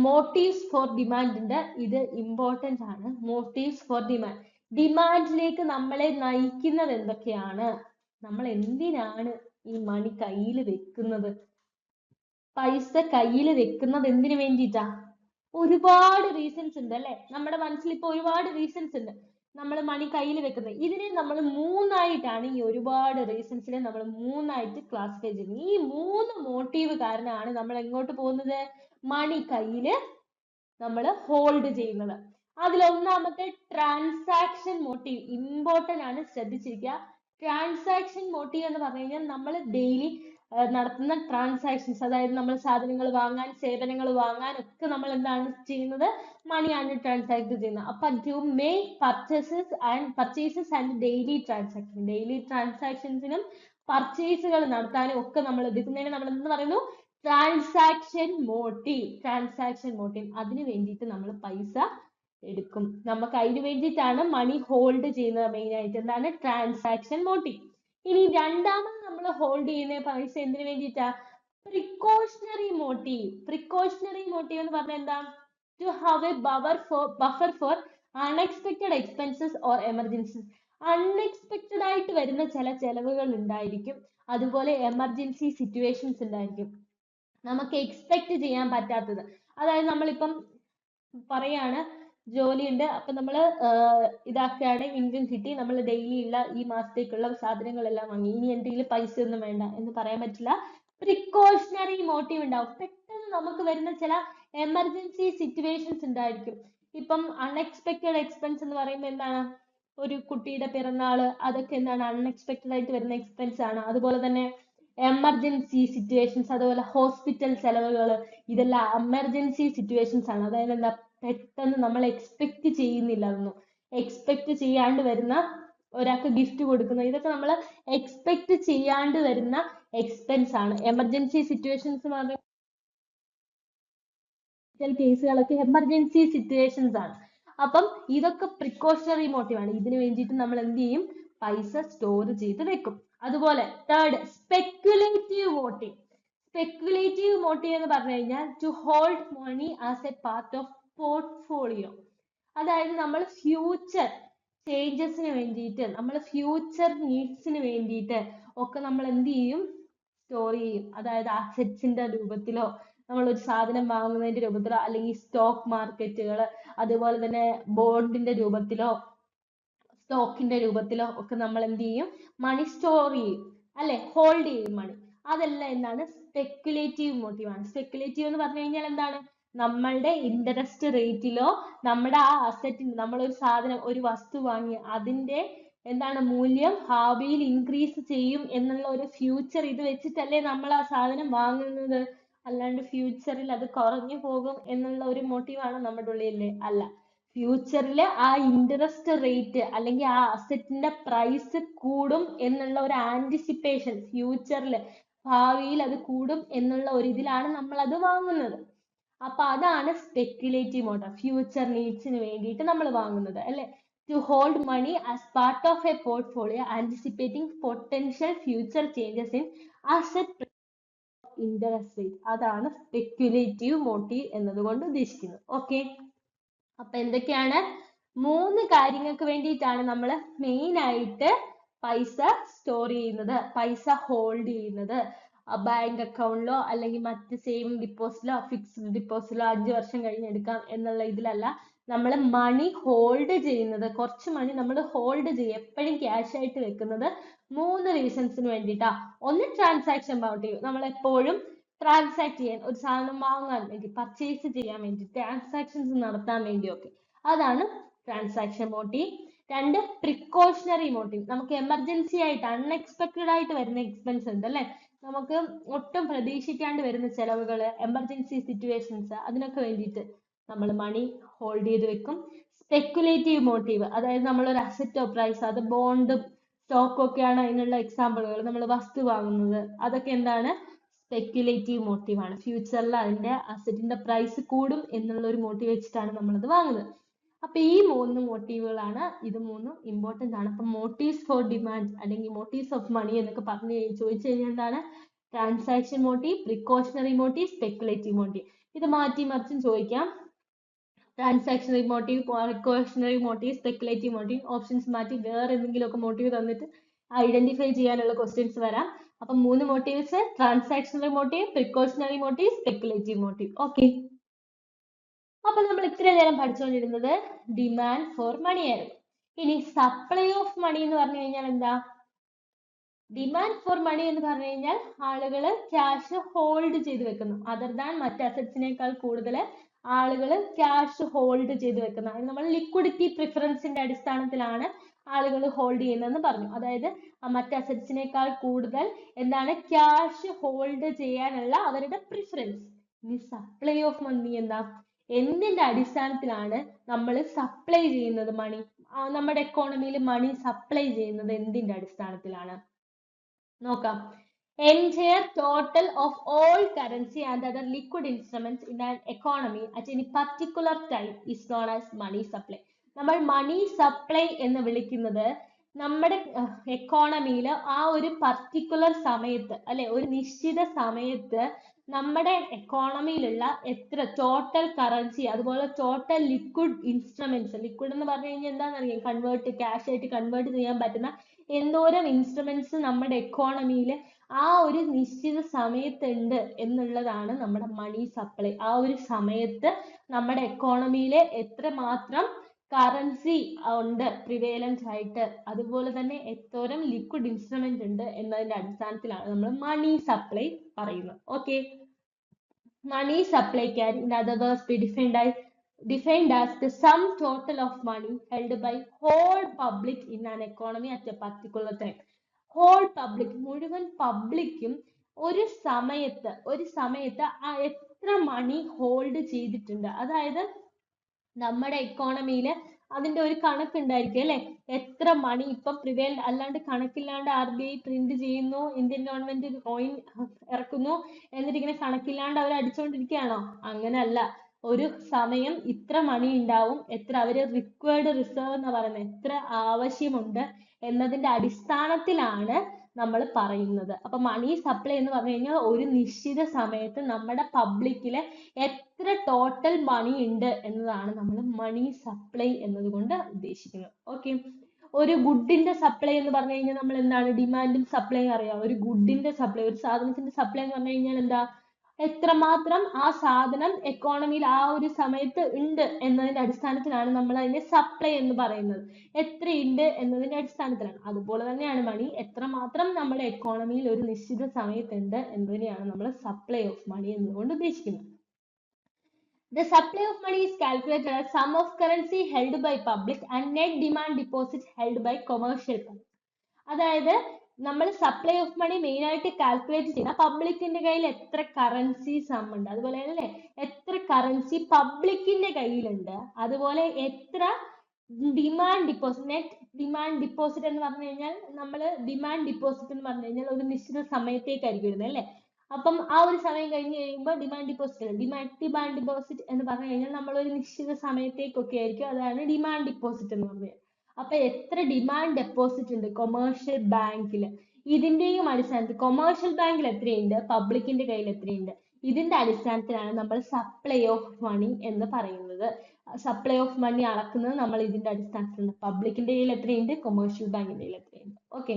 മോട്ടീവ്സ് ഫോർ ഡിമാൻഡിന്റെ ഇത് ഇമ്പോർട്ടന്റ് ആണ്. മോട്ടീവ്സ് ഫോർ ഡിമാൻഡ്, ഡിമാൻഡിലേക്ക് നമ്മളെ നയിക്കുന്നത് എന്തൊക്കെയാണ്, നമ്മൾ എന്തിനാണ് ഈ മണി കയ്യിൽ വെക്കുന്നത്, പൈസ കയ്യിൽ വെക്കുന്നത് എന്തിനു വേണ്ടിയിട്ടാ? ഒരുപാട് റീസൺസ് ഉണ്ട് അല്ലെ, നമ്മുടെ മനസ്സിൽ ഇപ്പൊ ഒരുപാട് റീസൺസ് ഉണ്ട് നമ്മൾ മണി കയ്യിൽ വെക്കുന്നത്. ഇതിനെ നമ്മൾ മൂന്നായിട്ടാണ്, ഈ ഒരുപാട് റീസൺസിനെ നമ്മൾ മൂന്നായിട്ട് ക്ലാസിഫൈ ചെയ്യുന്നത്. ഈ മൂന്ന് മോട്ടീവ് കാരണമാണ് നമ്മൾ എങ്ങോട്ട് പോകുന്നത്, മണി കയ്യില് നമ്മൾ ഹോൾഡ് ചെയ്യുന്നത്. അതിൽ ഒന്നാമത്തെ ട്രാൻസാക്ഷൻ മോട്ടീവ്, ഇമ്പോർട്ടന്റ് ആണ്, ശ്രദ്ധിച്ചിരിക്കുക. ട്രാൻസാക്ഷൻ മോട്ടീവ് എന്ന് പറഞ്ഞു കഴിഞ്ഞാൽ നമ്മൾ ഡെയിലി നടത്തുന്ന ട്രാൻസാക്ഷൻസ്, അതായത് നമ്മൾ സാധനങ്ങൾ വാങ്ങാൻ, സേവനങ്ങൾ വാങ്ങാൻ ഒക്കെ നമ്മൾ എന്താണ് ചെയ്യുന്നത്, മണിയാണ് ട്രാൻസാക്ട് ചെയ്യുന്നത്. അപ്പൊ to make purchases and daily ട്രാൻസാക്ഷൻസിനും പർച്ചേസുകൾ നടത്താനും ഒക്കെ നമ്മൾ എടുക്കുന്നതിന് നമ്മൾ എന്ത് പറയുന്നു, ട്രാൻസാക്ഷൻ മോട്ടീവ്. അതിന് വേണ്ടിയിട്ട് നമ്മൾ പൈസ എടുക്കും, നമുക്ക് അതിന് വേണ്ടിയിട്ടാണ് മണി ഹോൾഡ് ചെയ്യുന്നത്. മെയിൻ ആയിട്ട് എന്താണ്, ട്രാൻസാക്ഷൻ മോട്ടീവ്. ഇനി രണ്ടാമത് നമ്മൾ ഹോൾഡ് ചെയ്യുന്ന പൈസ എന്തിനു വേണ്ടിയിട്ടാ, പ്രിക്കോഷണറി മോട്ടീവ് എന്ന് പറഞ്ഞാൽ എന്താ, to have a buffer for unexpected expenses or emergencies. Unexpected ആയിട്ട് വരുന്ന ചില ചെലവുകൾ ഉണ്ടായിരിക്കും, അതുപോലെ എമർജൻസി സിറ്റുവേഷൻസ് ഉണ്ടായിരിക്കും, നമുക്ക് എക്സ്പെക്ട് ചെയ്യാൻ പറ്റാത്തത്. അതായത് നമ്മളിപ്പം പറയാണ് ജോലിയുണ്ട്, അപ്പൊ നമ്മൾ ഇതാക്കുകയാണ്, ഇൻകം കിട്ടി, നമ്മൾ ഡെയിലി ഉള്ള ഈ മാസത്തേക്കുള്ള സാധനങ്ങളെല്ലാം വാങ്ങി, ഇനി എന്തെങ്കിലും പൈസ ഒന്നും വേണ്ട എന്ന് പറയാൻ പറ്റില്ല. പ്രിക്കോഷണറി മോട്ടീവ് ഉണ്ടാവും, പെട്ടെന്ന് നമുക്ക് വരുന്ന ചില എമർജൻസി സിറ്റുവേഷൻസ് ഉണ്ടായിരിക്കും. ഇപ്പം അൺഎക്സ്പെക്ടഡ് എക്സ്പെൻസ് എന്ന് പറയുമ്പോൾ എന്താണ്, ഒരു കുട്ടിയുടെ പിറന്നാള്, അതൊക്കെ എന്താണ് അൺഎക്സ്പെക്ടഡ് ആയിട്ട് വരുന്ന എക്സ്പെൻസ് ആണ്. അതുപോലെ തന്നെ എമർജൻസി സിറ്റുവേഷൻസ്, അതുപോലെ ഹോസ്പിറ്റൽ ചെലവുകൾ, ഇതെല്ലാം എമർജൻസി സിറ്റുവേഷൻസ് ആണ്. അതായത് എന്താ, പെട്ടെന്ന് നമ്മൾ എക്സ്പെക്ട് ചെയ്യുന്നില്ല, അതൊന്നും എക്സ്പെക്ട് ചെയ്യാണ്ട് വരുന്ന, ഒരാൾക്ക് ഗിഫ്റ്റ് കൊടുക്കുന്നത്, ഇതൊക്കെ നമ്മൾ എക്സ്പെക്ട് ചെയ്യാണ്ട് വരുന്ന എക്സ്പെൻസ് ആണ്. എമർജൻസി സിറ്റുവേഷൻസ് എന്ന് പറഞ്ഞാൽ കേസുകളൊക്കെ എമർജൻസി സിറ്റുവേഷൻസ് ആണ്. അപ്പം ഇതൊക്കെ പ്രിക്കോഷണറി മോട്ടീവ് ആണ്. ഇതിന് വേണ്ടിയിട്ട് നമ്മൾ എന്ത് ചെയ്യും, പൈസ സ്റ്റോർ ചെയ്ത് വെക്കും. അതുപോലെ തേർഡ്, സ്പെക്യുലേറ്റീവ് മോട്ടീവ് എന്ന് പറഞ്ഞു കഴിഞ്ഞാൽ to hold money as a part of portfolio. അതായത് നമ്മൾ ഫ്യൂച്ചർ ചേഞ്ചസിന് വേണ്ടിയിട്ട്, നമ്മൾ ഫ്യൂച്ചർ നീഡ്സിന് വേണ്ടിയിട്ട് ഒക്കെ നമ്മൾ എന്ത് ചെയ്യും, സ്റ്റോർ ചെയ്യും. അതായത് അസറ്റ്സിന്റെ രൂപത്തിലോ, നമ്മൾ ഒരു സാധനം വാങ്ങുന്നതിന്റെ രൂപത്തിലോ, അല്ലെങ്കിൽ സ്റ്റോക്ക് മാർക്കറ്റുകൾ, അതുപോലെ തന്നെ ബോണ്ടിന്റെ രൂപത്തിലോ സ്റ്റോക്കിന്റെ രൂപത്തിലോ ഒക്കെ നമ്മൾ എന്ത് ചെയ്യും, മണി സ്റ്റോർ ചെയ്യും അല്ലെ, ഹോൾഡ് ചെയ്യും മണി. അതെല്ലാം എന്താണ്, സ്പെക്യുലേറ്റീവ് മോട്ടീവ് ആണ്. സ്പെക്യുലേറ്റീവ് എന്ന് പറഞ്ഞു കഴിഞ്ഞാൽ എന്താണ്, നമ്മളുടെ ഇൻട്രസ്റ്റ് റേറ്റിലോ, നമ്മുടെ ആ അസറ്റിന്, നമ്മളൊരു സാധനം, ഒരു വസ്തു വാങ്ങി അതിന്റെ എന്താണ് മൂല്യം ഭാവിയിൽ ഇൻക്രീസ് ചെയ്യും എന്നുള്ള ഒരു ഫ്യൂച്ചർ ഇത് വെച്ചിട്ടല്ലേ നമ്മൾ ആ സാധനം വാങ്ങുന്നത്. അല്ലാണ്ട് ഫ്യൂച്ചറിൽ അത് കുറഞ്ഞു പോകും എന്നുള്ള ഒരു മോട്ടീവാണ് നമ്മുടെ ഉള്ളിൽ, അല്ല. ഫ്യൂച്ചറിൽ ആ ഇൻട്രസ്റ്റ് റേറ്റ് അല്ലെങ്കിൽ ആ അസറ്റിന്റെ പ്രൈസ് കൂടും എന്നുള്ള ഒരു ആന്റിസിപ്പേഷൻ, ഫ്യൂച്ചറിൽ ഭാവിയിൽ അത് കൂടും എന്നുള്ള ഒരു ഇതിലാണ് നമ്മൾ അത് വാങ്ങുന്നത്. അപ്പൊ അതാണ് സ്പെക്യുലേറ്റീവ് മോട്ടീവ്, ഫ്യൂച്ചർ നീഡ്സിന് വേണ്ടിയിട്ട് നമ്മൾ വാങ്ങുന്നത് അല്ലെ. To hold money as part of a portfolio anticipating potential future changes in asset interest rate, അതാണ് സ്പെക്യുലേറ്റീവ് മോട്ടീവ് എന്നതുകൊണ്ട് ഉദ്ദേശിക്കുന്നത്. ഓക്കെ, അപ്പൊ എന്തൊക്കെയാണ്, മൂന്ന് കാര്യങ്ങൾക്ക് വേണ്ടിയിട്ടാണ് നമ്മൾ മെയിൻ ആയിട്ട് പൈസ സ്റ്റോർ ചെയ്യുന്നത്, പൈസ ഹോൾഡ് ചെയ്യുന്നത്. ബാങ്ക് അക്കൗണ്ടിലോ അല്ലെങ്കിൽ മറ്റ് സേവിങ് ഡിപ്പോസിറ്റിലോ ഫിക്സ്ഡ് ഡിപ്പോസിറ്റിലോ 5 വർഷം കഴിഞ്ഞ് എടുക്കാം എന്നുള്ള ഇതിലല്ല, നമ്മൾ മണി ഹോൾഡ് ചെയ്യുന്നത്, കുറച്ച് മണി നമ്മൾ ഹോൾഡ് ചെയ്യും, എപ്പോഴും ക്യാഷ് ആയിട്ട് വെക്കുന്നത് മൂന്ന് റീസൺസിന് വേണ്ടിയിട്ടാ. ഒന്ന് ട്രാൻസാക്ഷൻ മോട്ടീവ്, നമ്മൾ എപ്പോഴും ട്രാൻസാക്ട് ചെയ്യാൻ, ഒരു സാധനം വാങ്ങാൻ വേണ്ടി, പർച്ചേസ് ചെയ്യാൻ വേണ്ടി, ട്രാൻസാക്ഷൻസ് നടത്താൻ വേണ്ടിയൊക്കെ, അതാണ് ട്രാൻസാക്ഷൻ മോട്ടീവ്. രണ്ട്, പ്രിക്കോഷണറി മോട്ടീവ്, നമുക്ക് എമർജൻസി ആയിട്ട് അൺഎക്സ്പെക്ടഡ് ആയിട്ട് വരുന്ന എക്സ്പെൻസ് ഉണ്ട് അല്ലെ, നമുക്ക് ഒട്ടും പ്രതീക്ഷിക്കാണ്ട് വരുന്ന ചെലവുകൾ, എമർജൻസി സിറ്റുവേഷൻസ്, അതിനൊക്കെ വേണ്ടിയിട്ട് നമ്മൾ മണി ഹോൾഡ് ചെയ്ത് വെക്കും. സ്പെക്യുലേറ്റീവ് മോട്ടീവ്, അതായത് നമ്മൾ ഒരു അസറ്റോ പ്രൈസ്, അത് ബോണ്ടും സ്റ്റോക്കും ഒക്കെയാണ് അതിനുള്ള എക്സാമ്പിളുകൾ. നമ്മൾ വസ്തു വാങ്ങുന്നത്, അതൊക്കെ എന്താണ്, സ്പെക്യുലേറ്റീവ് മോട്ടീവ് ആണ്. ഫ്യൂച്ചറിൽ അതിന്റെ അസറ്റിന്റെ പ്രൈസ് കൂടും എന്നുള്ള ഒരു മോട്ടീവ് വെച്ചിട്ടാണ് നമ്മളത് വാങ്ങുന്നത്. അപ്പൊ ഈ 3 മോട്ടീവുകളാണ്, ഇത് 3 ഇമ്പോർട്ടന്റ് ആണ്. അപ്പൊ മോട്ടീവ്സ് ഫോർ ഡിമാൻഡ് അല്ലെങ്കിൽ മോട്ടീവ്സ് ഓഫ് മണി എന്നൊക്കെ പറഞ്ഞു ചോദിച്ചു കഴിഞ്ഞാൽ എന്താണ്? Transaction motive, precautionary motive, speculative motive. ഇത് മാറ്റി മറിച്ചും ചോദിക്കാം. ട്രാൻസാക്ഷണറി motive, precautionary motive, speculative motive. Options മാറ്റി വേറെ എന്തെങ്കിലുമൊക്കെ മോട്ടീവ് തന്നിട്ട് ഐഡന്റിഫൈ ചെയ്യാനുള്ള ക്വസ്റ്റ്യൻസ് വരാം. അപ്പൊ 3 motifs: ട്രാൻസാക്ഷണറി motive, precautionary motive, speculative motive. Okay, അപ്പൊ നമ്മൾ ഇത്രയും നേരം പഠിച്ചുകൊണ്ടിരുന്നത് ഡിമാൻഡ് ഫോർ മണി ആയിരുന്നു. ഇനി സപ്ലൈ ഓഫ് മണി എന്ന് പറഞ്ഞു കഴിഞ്ഞാൽ എന്താ? ഡിമാൻഡ് ഫോർ മണി എന്ന് പറഞ്ഞു കഴിഞ്ഞാൽ ആളുകൾ ക്യാഷ് ഹോൾഡ് ചെയ്ത് വെക്കുന്നു. അതർ ദാൻ മറ്റ് അസറ്റ്സിനേക്കാൾ കൂടുതൽ ആളുകൾ ക്യാഷ് ഹോൾഡ് ചെയ്ത് വെക്കുന്ന, നമ്മൾ ലിക്വിഡിറ്റി പ്രിഫറൻസിന്റെ അടിസ്ഥാനത്തിലാണ് ആളുകൾ ഹോൾഡ് ചെയ്യുന്നതെന്ന് പറഞ്ഞു. അതായത് മറ്റ് അസറ്റ്സിനേക്കാൾ കൂടുതൽ എന്താണ്? ക്യാഷ് ഹോൾഡ് ചെയ്യാനുള്ള അവരുടെ പ്രിഫറൻസ്. ഇനി സപ്ലൈ ഓഫ് മണി എന്താ? എന്തിന്റെ അടിസ്ഥാനത്തിലാണ് നമ്മൾ സപ്ലൈ ചെയ്യുന്നത് മണി? നമ്മുടെ എക്കോണമിയിൽ മണി സപ്ലൈ ചെയ്യുന്നത് എന്തിന്റെ അടിസ്ഥാനത്തിലാണ്? നോക്കാം. Entire total of all currency and other liquid instruments in an economy at any particular time is known as money supply. നമ്മൾ മണി സപ്ലൈ എന്ന് വിളിക്കുന്നത് നമ്മുടെ എക്കോണമിയിൽ ആ ഒരു പർട്ടിക്കുലർ സമയത്ത്, അല്ലെ, ഒരു നിശ്ചിത സമയത്ത് നമ്മുടെ എക്കോണമിയിലുള്ള എത്ര ടോട്ടൽ കറൻസി, അതുപോലെ ടോട്ടൽ ലിക്വിഡ് ഇൻസ്ട്രുമെന്റ്സ്. ലിക്വിഡ് എന്ന് പറഞ്ഞു കഴിഞ്ഞാൽ എന്താണെന്നറിയാം? ക്യാഷ് ആയിട്ട് കൺവേർട്ട് ചെയ്യാൻ പറ്റുന്ന എന്തോരം ഇൻസ്ട്രുമെന്റ്സ് നമ്മുടെ എക്കോണമിയിൽ ആ ഒരു നിശ്ചിത സമയത്തുണ്ട് എന്നുള്ളതാണ് നമ്മുടെ മണി സപ്ലൈ. ആ ഒരു സമയത്ത് നമ്മുടെ എക്കോണമിയിൽ എത്രമാത്രം കറൻസി ഉണ്ട് പ്രിവേലൻസ് ആയിട്ട്, അതുപോലെ തന്നെ എത്തോരം ലിക്വിഡ് ഇൻസ്ട്രുമെന്റ് ഉണ്ട് എന്നതിന്റെ അടിസ്ഥാനത്തിലാണ് നമ്മൾ മണി സപ്ലൈ പറയുന്നത്. Okay, money supply can in other words be defined as the sum total of money held by whole public in an economy at a particular time. whole public, മുഴുവൻ പബ്ലിക്കും ഒരു സമയത്ത് എത്ര മണി ഹോൾഡ് ചെയ്തിട്ടുണ്ട്. അതായത് നമ്മുടെ എക്കോണമിയിൽ അതിന്റെ ഒരു കണക്കുണ്ടായിരിക്കും, അല്ലെ? എത്ര മണി ഇപ്പം പ്രിവെയിൽ, അല്ലാണ്ട് കണക്കില്ലാണ്ട് RBI പ്രിന്റ് ചെയ്യുന്നു, ഇന്ത്യൻ ഗവൺമെന്റ് കോയിൻ ഇറക്കുന്നു, എന്നിട്ട് ഇങ്ങനെ കണക്കില്ലാണ്ട് അവർ അടിച്ചുകൊണ്ടിരിക്കുകയാണോ? അങ്ങനെയല്ല. ഒരു സമയം ഇത്ര മണി ഉണ്ടാവും, എത്ര അവര് റിക്വയർഡ് റിസർവ് എന്ന് പറയുന്നത്, എത്ര ആവശ്യമുണ്ട് എന്നതിന്റെ അടിസ്ഥാനത്തിലാണ് നമ്മൾ പറയുന്നത്. അപ്പൊ മണി സപ്ലൈ എന്ന് പറഞ്ഞു കഴിഞ്ഞാൽ ഒരു നിശ്ചിത സമയത്ത് നമ്മുടെ പബ്ലിക്കില് എത്ര ടോട്ടൽ മണി ഉണ്ട് എന്നതാണ് നമ്മൾ മണി സപ്ലൈ എന്നതുകൊണ്ട് ഉദ്ദേശിക്കുന്നത്. ഓക്കെ, ഒരു ഗുഡിന്റെ സപ്ലൈ എന്ന് പറഞ്ഞു കഴിഞ്ഞാൽ നമ്മൾ എന്താണ്? ഡിമാൻഡും സപ്ലൈയും അറിയാം. ഒരു ഗുഡിന്റെ സപ്ലൈ, ഒരു സാധനത്തിന്റെ സപ്ലൈ എന്ന് പറഞ്ഞു കഴിഞ്ഞാൽ എന്താ? എത്രമാത്രം ആ സാധനം എക്കോണമിയിൽ ആ ഒരു സമയത്ത് ഉണ്ട് എന്നതിന്റെ അടിസ്ഥാനത്തിലാണ് നമ്മൾ അതിനെ സപ്ലൈ എന്ന് പറയുന്നത്. എത്രയുണ്ട് എന്നതിന്റെ അടിസ്ഥാനത്തിലാണ്. അതുപോലെ തന്നെയാണ് മണി, എത്രമാത്രം നമ്മുടെ എക്കോണമിയിൽ ഒരു നിശ്ചിത സമയത്തുണ്ട് എന്നതിനെയാണ് നമ്മൾ സപ്ലൈ ഓഫ് മണി എന്നുകൊണ്ട് ഉദ്ദേശിക്കുന്നത്. The supply of money is calculated as sum of currency held by public and net demand deposit held by commercial banks. അതായത് നമ്മൾ സപ്ലൈ ഓഫ് മണി മെയിൻ ആയിട്ട് കാൽക്കുലേറ്റ് ചെയ്യുന്ന പബ്ലിക്കിന്റെ കയ്യിൽ എത്ര കറൻസി സം ഉണ്ട്, അതുപോലെ അല്ലേ എത്ര കറൻസി പബ്ലിക്കിന്റെ കയ്യിലുണ്ട്, അതുപോലെ എത്ര demand deposit. Net demand deposit എന്ന് പറഞ്ഞു കഴിഞ്ഞാൽ നമ്മൾ ഡിമാൻഡ് ഡിപ്പോസിറ്റ് എന്ന് പറഞ്ഞു കഴിഞ്ഞാൽ ഒരു നിശ്ചിത സമയത്തേക്കായിരിക്കും വരുന്നത്, അല്ലേ? അപ്പം ആ ഒരു സമയം കഴിഞ്ഞ് കഴിയുമ്പോൾ ഡിമാൻഡ് ഡിപ്പോസിറ്റ് എന്ന് പറഞ്ഞു കഴിഞ്ഞാൽ നമ്മൾ ഒരു നിശ്ചിത സമയത്തേക്കൊക്കെ ആയിരിക്കും, അതാണ് ഡിമാൻഡ് ഡിപ്പോസിറ്റ് എന്ന് പറഞ്ഞത്. അപ്പൊ എത്ര ഡിമാൻഡ് ഡെപ്പോസിറ്റ് ഉണ്ട് കൊമേഴ്ഷ്യൽ ബാങ്കിൽ, ഇതിന്റെയും അടിസ്ഥാനത്തിൽ കൊമേഴ്ഷ്യൽ ബാങ്കിൽ എത്രയുണ്ട്, പബ്ലിക്കിന്റെ കയ്യിൽ എത്രയുണ്ട്, ഇതിന്റെ അടിസ്ഥാനത്തിലാണ് നമ്മൾ സപ്ലൈ ഓഫ് മണി എന്ന് പറയുന്നത്. സപ്ലൈ ഓഫ് മണി അളക്കുന്നത് നമ്മൾ ഇതിന്റെ അടിസ്ഥാനത്തിലാണ്. പബ്ലിക്കിന്റെ കയ്യിൽ എത്രയുണ്ട്, കൊമേഴ്ഷ്യൽ ബാങ്കിന്റെ കയ്യിൽ എത്രയുണ്ട്. Okay,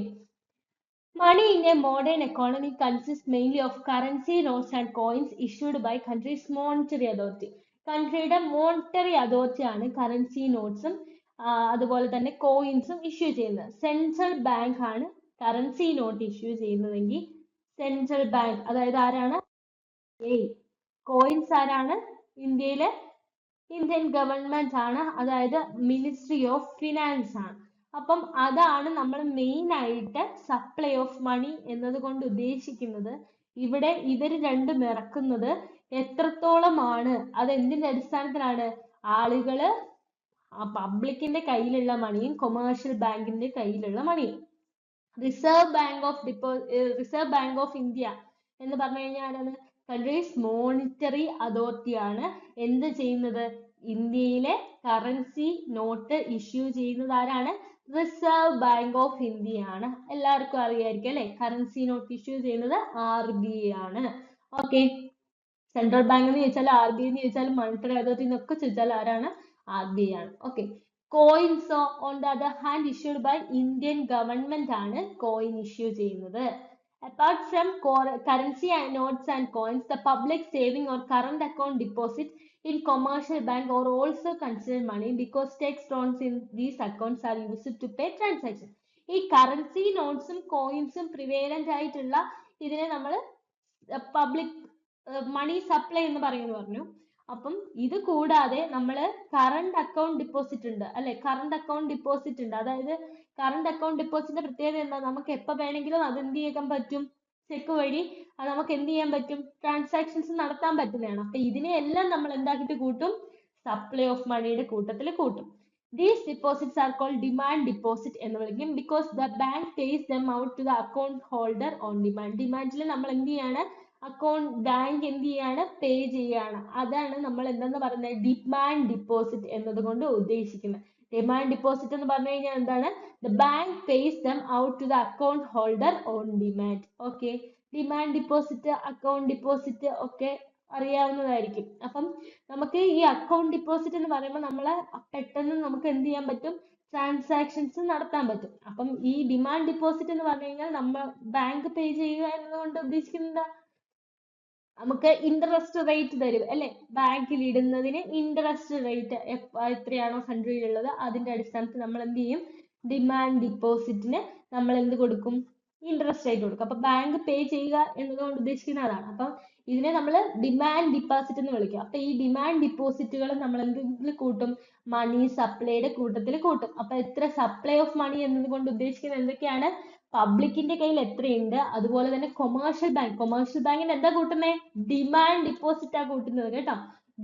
money in a modern economy consists mainly of currency notes and coins issued by country's monetary authority. കൺട്രിയുടെ മോണിറ്ററി അതോറിറ്റി ആണ് കറൻസി നോട്ട്സും അതുപോലെ തന്നെ കോയിൻസും ഇഷ്യൂ ചെയ്യുന്നത്. സെൻട്രൽ ബാങ്ക് ആണ് കറൻസി നോട്ട് ഇഷ്യൂ ചെയ്യുന്നതെങ്കിൽ സെൻട്രൽ ബാങ്ക്, അതായത് ആരാണ്? കോയിൻസ് ആരാണ്? ഇന്ത്യയിലെ ഇന്ത്യൻ ഗവൺമെന്റ് ആണ്, അതായത് മിനിസ്ട്രി ഓഫ് ഫിനാൻസ് ആണ്. അപ്പം അതാണ് നമ്മൾ മെയിൻ ആയിട്ട് സപ്ലൈ ഓഫ് മണി എന്നതുകൊണ്ട് ഉദ്ദേശിക്കുന്നത്. ഇവിടെ ഇവര് രണ്ടും ഇറക്കുന്നത് എത്രത്തോളമാണ്, അത് എന്തിന്റെ അടിസ്ഥാനത്തിലാണ്? ആളുകള് പബ്ലിക്കിന്റെ കയ്യിലുള്ള മണിയും കൊമേഴ്ഷ്യൽ ബാങ്കിന്റെ കയ്യിലുള്ള മണിയും. റിസർവ് ബാങ്ക് ഓഫ് ഇന്ത്യ എന്ന് പറഞ്ഞു കഴിഞ്ഞാൽ ആരാണ്? കൺട്രീസ് മോണിറ്ററി അതോറിറ്റി ആണ് എന്ത് ചെയ്യുന്നത്? ഇന്ത്യയിലെ കറൻസി നോട്ട് ഇഷ്യൂ ചെയ്യുന്നത് ആരാണ്? റിസർവ് ബാങ്ക് ഓഫ് ഇന്ത്യ ആണ്. എല്ലാവർക്കും അറിയായിരിക്കും അല്ലെ? കറൻസി നോട്ട് ഇഷ്യൂ ചെയ്യുന്നത് RBI ആണ്. ഓക്കെ, സെൻട്രൽ ബാങ്ക് എന്ന് ചോദിച്ചാൽ RBI എന്ന് ചോദിച്ചാൽ മോണിറ്ററി അതോറിറ്റി എന്നൊക്കെ ചോദിച്ചാൽ ആരാണ്? RBI ആണ്. ഓക്കെ, കോയിൻസോ on the other hand issued by Indian government ആണ് കോയിൻ ഇഷ്യൂ ചെയ്യുന്നത്. Apart from currency and notes and coins, the public saving or current account deposit in commercial bank are also considered money because tax loans in these accounts are used to pay transactions. ഈ കറൻസി നോട്ട്സും കോയിൻസും പ്രിവേലന്റ് ആയിട്ടുള്ള ഇതിനെ നമ്മൾ പബ്ലിക് മണി സപ്ലൈ എന്ന് പറയുമെന്ന് പറഞ്ഞു. അപ്പം ഇത് കൂടാതെ നമ്മൾ കറണ്ട് അക്കൗണ്ട് ഡിപ്പോസിറ്റ് ഉണ്ട് അല്ലെ? കറണ്ട് അക്കൗണ്ട് ഡിപ്പോസിറ്റ് ഉണ്ട്. അതായത് കറണ്ട് അക്കൗണ്ട് ഡിപ്പോസിറ്റിന്റെ പ്രത്യേകത എന്താ? നമുക്ക് എപ്പോ വേണമെങ്കിലും അത് എന്ത് ചെയ്യാൻ പറ്റും? ചെക്ക് വഴി അത് നമുക്ക് എന്ത് ചെയ്യാൻ പറ്റും? ട്രാൻസാക്ഷൻസ് നടത്താൻ പറ്റുന്നതാണ്. അപ്പൊ ഇതിനെയെല്ലാം നമ്മൾ എന്താക്കിയിട്ട് കൂട്ടും? സപ്ലൈ ഓഫ് മണിയുടെ കൂട്ടത്തിൽ കൂട്ടും. These deposits are called demand deposit എന്ന് വിളിക്കും because the bank pays them out to the account holder on demand. ഡിമാൻഡിൽ നമ്മൾ എന്ത് ചെയ്യാണ്? ബാങ്ക് എന്ത് ചെയ്യാണ്? പേ ചെയ്യാണ്. അതാണ് നമ്മൾ എന്തെന്ന് പറയുന്നത്? ഡിമാൻഡ് ഡിപ്പോസിറ്റ് എന്നതുകൊണ്ട് ഉദ്ദേശിക്കുന്നത്. ഡിമാൻഡ് ഡിപ്പോസിറ്റ് എന്ന് പറഞ്ഞു കഴിഞ്ഞാൽ എന്താണ്? The bank pays them out to the account holder on demand. Okay, demand deposit, account deposit ഒക്കെ അറിയാവുന്നതായിരിക്കും. അപ്പം നമുക്ക് ഈ അക്കൗണ്ട് ഡിപ്പോസിറ്റ് എന്ന് പറയുമ്പോൾ നമ്മളെ പെട്ടെന്ന് നമുക്ക് എന്ത് ചെയ്യാൻ പറ്റും? ട്രാൻസാക്ഷൻസ് നടത്താൻ പറ്റും. അപ്പം ഈ ഡിമാൻഡ് ഡിപ്പോസിറ്റ് എന്ന് പറഞ്ഞു കഴിഞ്ഞാൽ നമ്മൾ ബാങ്ക് പേ ചെയ്യുക എന്നതുകൊണ്ട് ഉദ്ദേശിക്കുന്നത് നമുക്ക് ഇൻട്രസ്റ്റ് റേറ്റ് തരും അല്ലെ? ബാങ്കിൽ ഇടുന്നതിന് ഇൻട്രസ്റ്റ് റേറ്റ് എത്രയാണോ കൺട്രിയിലുള്ളത് അതിന്റെ അടിസ്ഥാനത്തിൽ നമ്മൾ എന്ത് ചെയ്യും? ഡിമാൻഡ് ഡിപ്പോസിറ്റിന് നമ്മൾ എന്ത് കൊടുക്കും? ഇൻട്രസ്റ്റ് റേറ്റ് കൊടുക്കും. അപ്പൊ ബാങ്ക് പേ ചെയ്യുക എന്നതുകൊണ്ട് ഉദ്ദേശിക്കുന്നത് അതാണ്. അപ്പൊ ഇതിനെ നമ്മൾ ഡിമാൻഡ് ഡിപ്പോസിറ്റ് എന്ന് വിളിക്കും. അപ്പൊ ഈ ഡിമാൻഡ് ഡിപ്പോസിറ്റുകൾ നമ്മൾ എന്തിൽ കൂട്ടും? മണി സപ്ലൈയുടെ കൂട്ടത്തിൽ കൂട്ടും. അപ്പൊ എത്ര സപ്ലൈ ഓഫ് മണി എന്നതുകൊണ്ട് ഉദ്ദേശിക്കുന്നത് എന്തൊക്കെയാണ്? പബ്ലിക്കിന്റെ കയ്യിൽ എത്രയുണ്ട്, അതുപോലെ തന്നെ കൊമേഴ്ഷ്യൽ ബാങ്കിന് എന്താ കൂട്ടുന്നത്? ഡിമാൻഡ് ഡിപ്പോസിറ്റ് ആ കൂട്ടുന്നത് കേട്ടോ.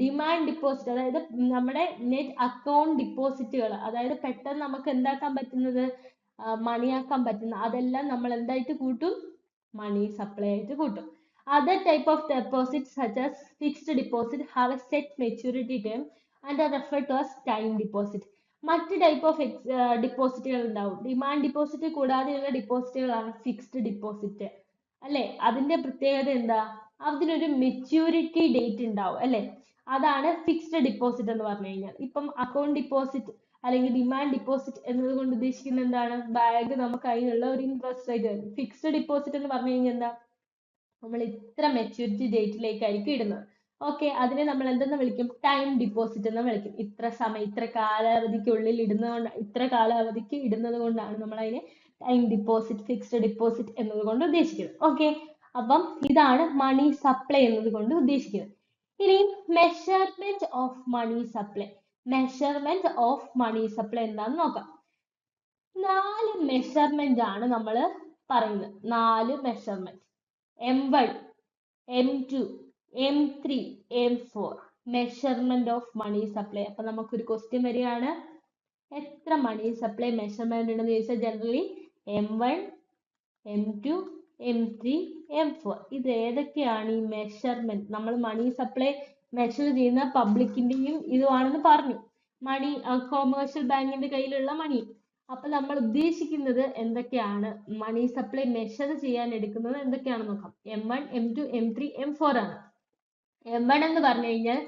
ഡിമാൻഡ് ഡിപ്പോസിറ്റ് അതായത് നമ്മുടെ നെറ്റ് അക്കൗണ്ട് ഡിപ്പോസിറ്റുകൾ, അതായത് പെട്ടെന്ന് നമുക്ക് എന്താക്കാൻ പറ്റുന്നത്? മണിയാക്കാൻ പറ്റുന്ന അതെല്ലാം നമ്മൾ എന്തായിട്ട് കൂട്ടും? മണി സപ്ലൈ ആയിട്ട് കൂട്ടും. Other type of deposits such as fixed deposit have a set maturity term and are referred to as time deposit. മറ്റ് ടൈപ്പ് ഓഫ് ഡിപ്പോസിറ്റുകൾ ഉണ്ടാവും. ഡിമാൻഡ് ഡിപ്പോസിറ്റ് കൂടാതെയുള്ള ഡിപ്പോസിറ്റുകളാണ് ഫിക്സ്ഡ് ഡിപ്പോസിറ്റ് അല്ലെ? അതിന്റെ പ്രത്യേകത എന്താ? അതിനൊരു മെച്യൂരിറ്റി ഡേറ്റ് ഉണ്ടാവും അല്ലെ? അതാണ് ഫിക്സ്ഡ് ഡിപ്പോസിറ്റ് എന്ന് പറഞ്ഞു കഴിഞ്ഞാൽ. ഇപ്പം അക്കൗണ്ട് ഡിപ്പോസിറ്റ് അല്ലെങ്കിൽ ഡിമാൻഡ് ഡിപ്പോസിറ്റ് എന്നതുകൊണ്ട് ഉദ്ദേശിക്കുന്നത് എന്താണ്? ബാങ്ക് നമുക്ക് അതിനുള്ള ഒരു ഇൻട്രസ്റ്റ് റേറ്റ് തരും. ഫിക്സ്ഡ് ഡിപ്പോസിറ്റ് എന്ന് പറഞ്ഞു കഴിഞ്ഞാൽ എന്താ? നമ്മൾ ഇത്ര മെച്യൂരിറ്റി ഡേറ്റിലേക്കായിരിക്കും ഇടുന്നത്. ഓക്കെ, അതിനെ നമ്മൾ എന്തെന്ന് വിളിക്കും? ടൈം ഡിപ്പോസിറ്റ് എന്ന് വിളിക്കും. ഇത്ര സമയം, ഇത്ര കാലാവധിക്കുള്ളിൽ ഇത്ര കാലാവധിക്ക് ഇടുന്നത് കൊണ്ടാണ് നമ്മൾ അതിനെ ടൈം ഡിപ്പോസിറ്റ്, ഫിക്സ്ഡ് ഡിപ്പോസിറ്റ് എന്നതുകൊണ്ട് ഉദ്ദേശിക്കുന്നത്. ഓക്കെ, അപ്പം ഇതാണ് മണി സപ്ലൈ എന്നതുകൊണ്ട് ഉദ്ദേശിക്കുന്നത്. ഇനി measurement of money supply. Measurement of money supply എന്താന്ന് നോക്കാം. 4 മെഷർമെന്റ് ആണ് നമ്മൾ പറയുന്നത്. 4 measurement. M1, M2, M3, M4 measurement of money supply. അപ്പൊ നമുക്കൊരു ക്വസ്റ്റ്യൻ വരികയാണ്, എത്ര മണി സപ്ലൈ മെഷർമെന്റ് ഉണ്ടെന്ന് ചോദിച്ചാൽ generally M1, M2, M3, M4 ഇത് ഏതൊക്കെയാണ് ഈ മെഷർമെന്റ്? നമ്മൾ മണി സപ്ലൈ മെഷർ ചെയ്യുന്ന പബ്ലിക്കിന്റെയും ഇതുമാണെന്ന് പറഞ്ഞു. മണി കൊമേഴ്ഷ്യൽ ബാങ്കിന്റെ കയ്യിലുള്ള മണി. അപ്പൊ നമ്മൾ ഉദ്ദേശിക്കുന്നത് എന്തൊക്കെയാണ്? മണി സപ്ലൈ മെഷർ ചെയ്യാൻ എടുക്കുന്നത് എന്തൊക്കെയാണെന്ന് നോക്കാം. M1, M2, M3, M4 ആണ്. M1 എന്ന് പറഞ്ഞു കഴിഞ്ഞാൽ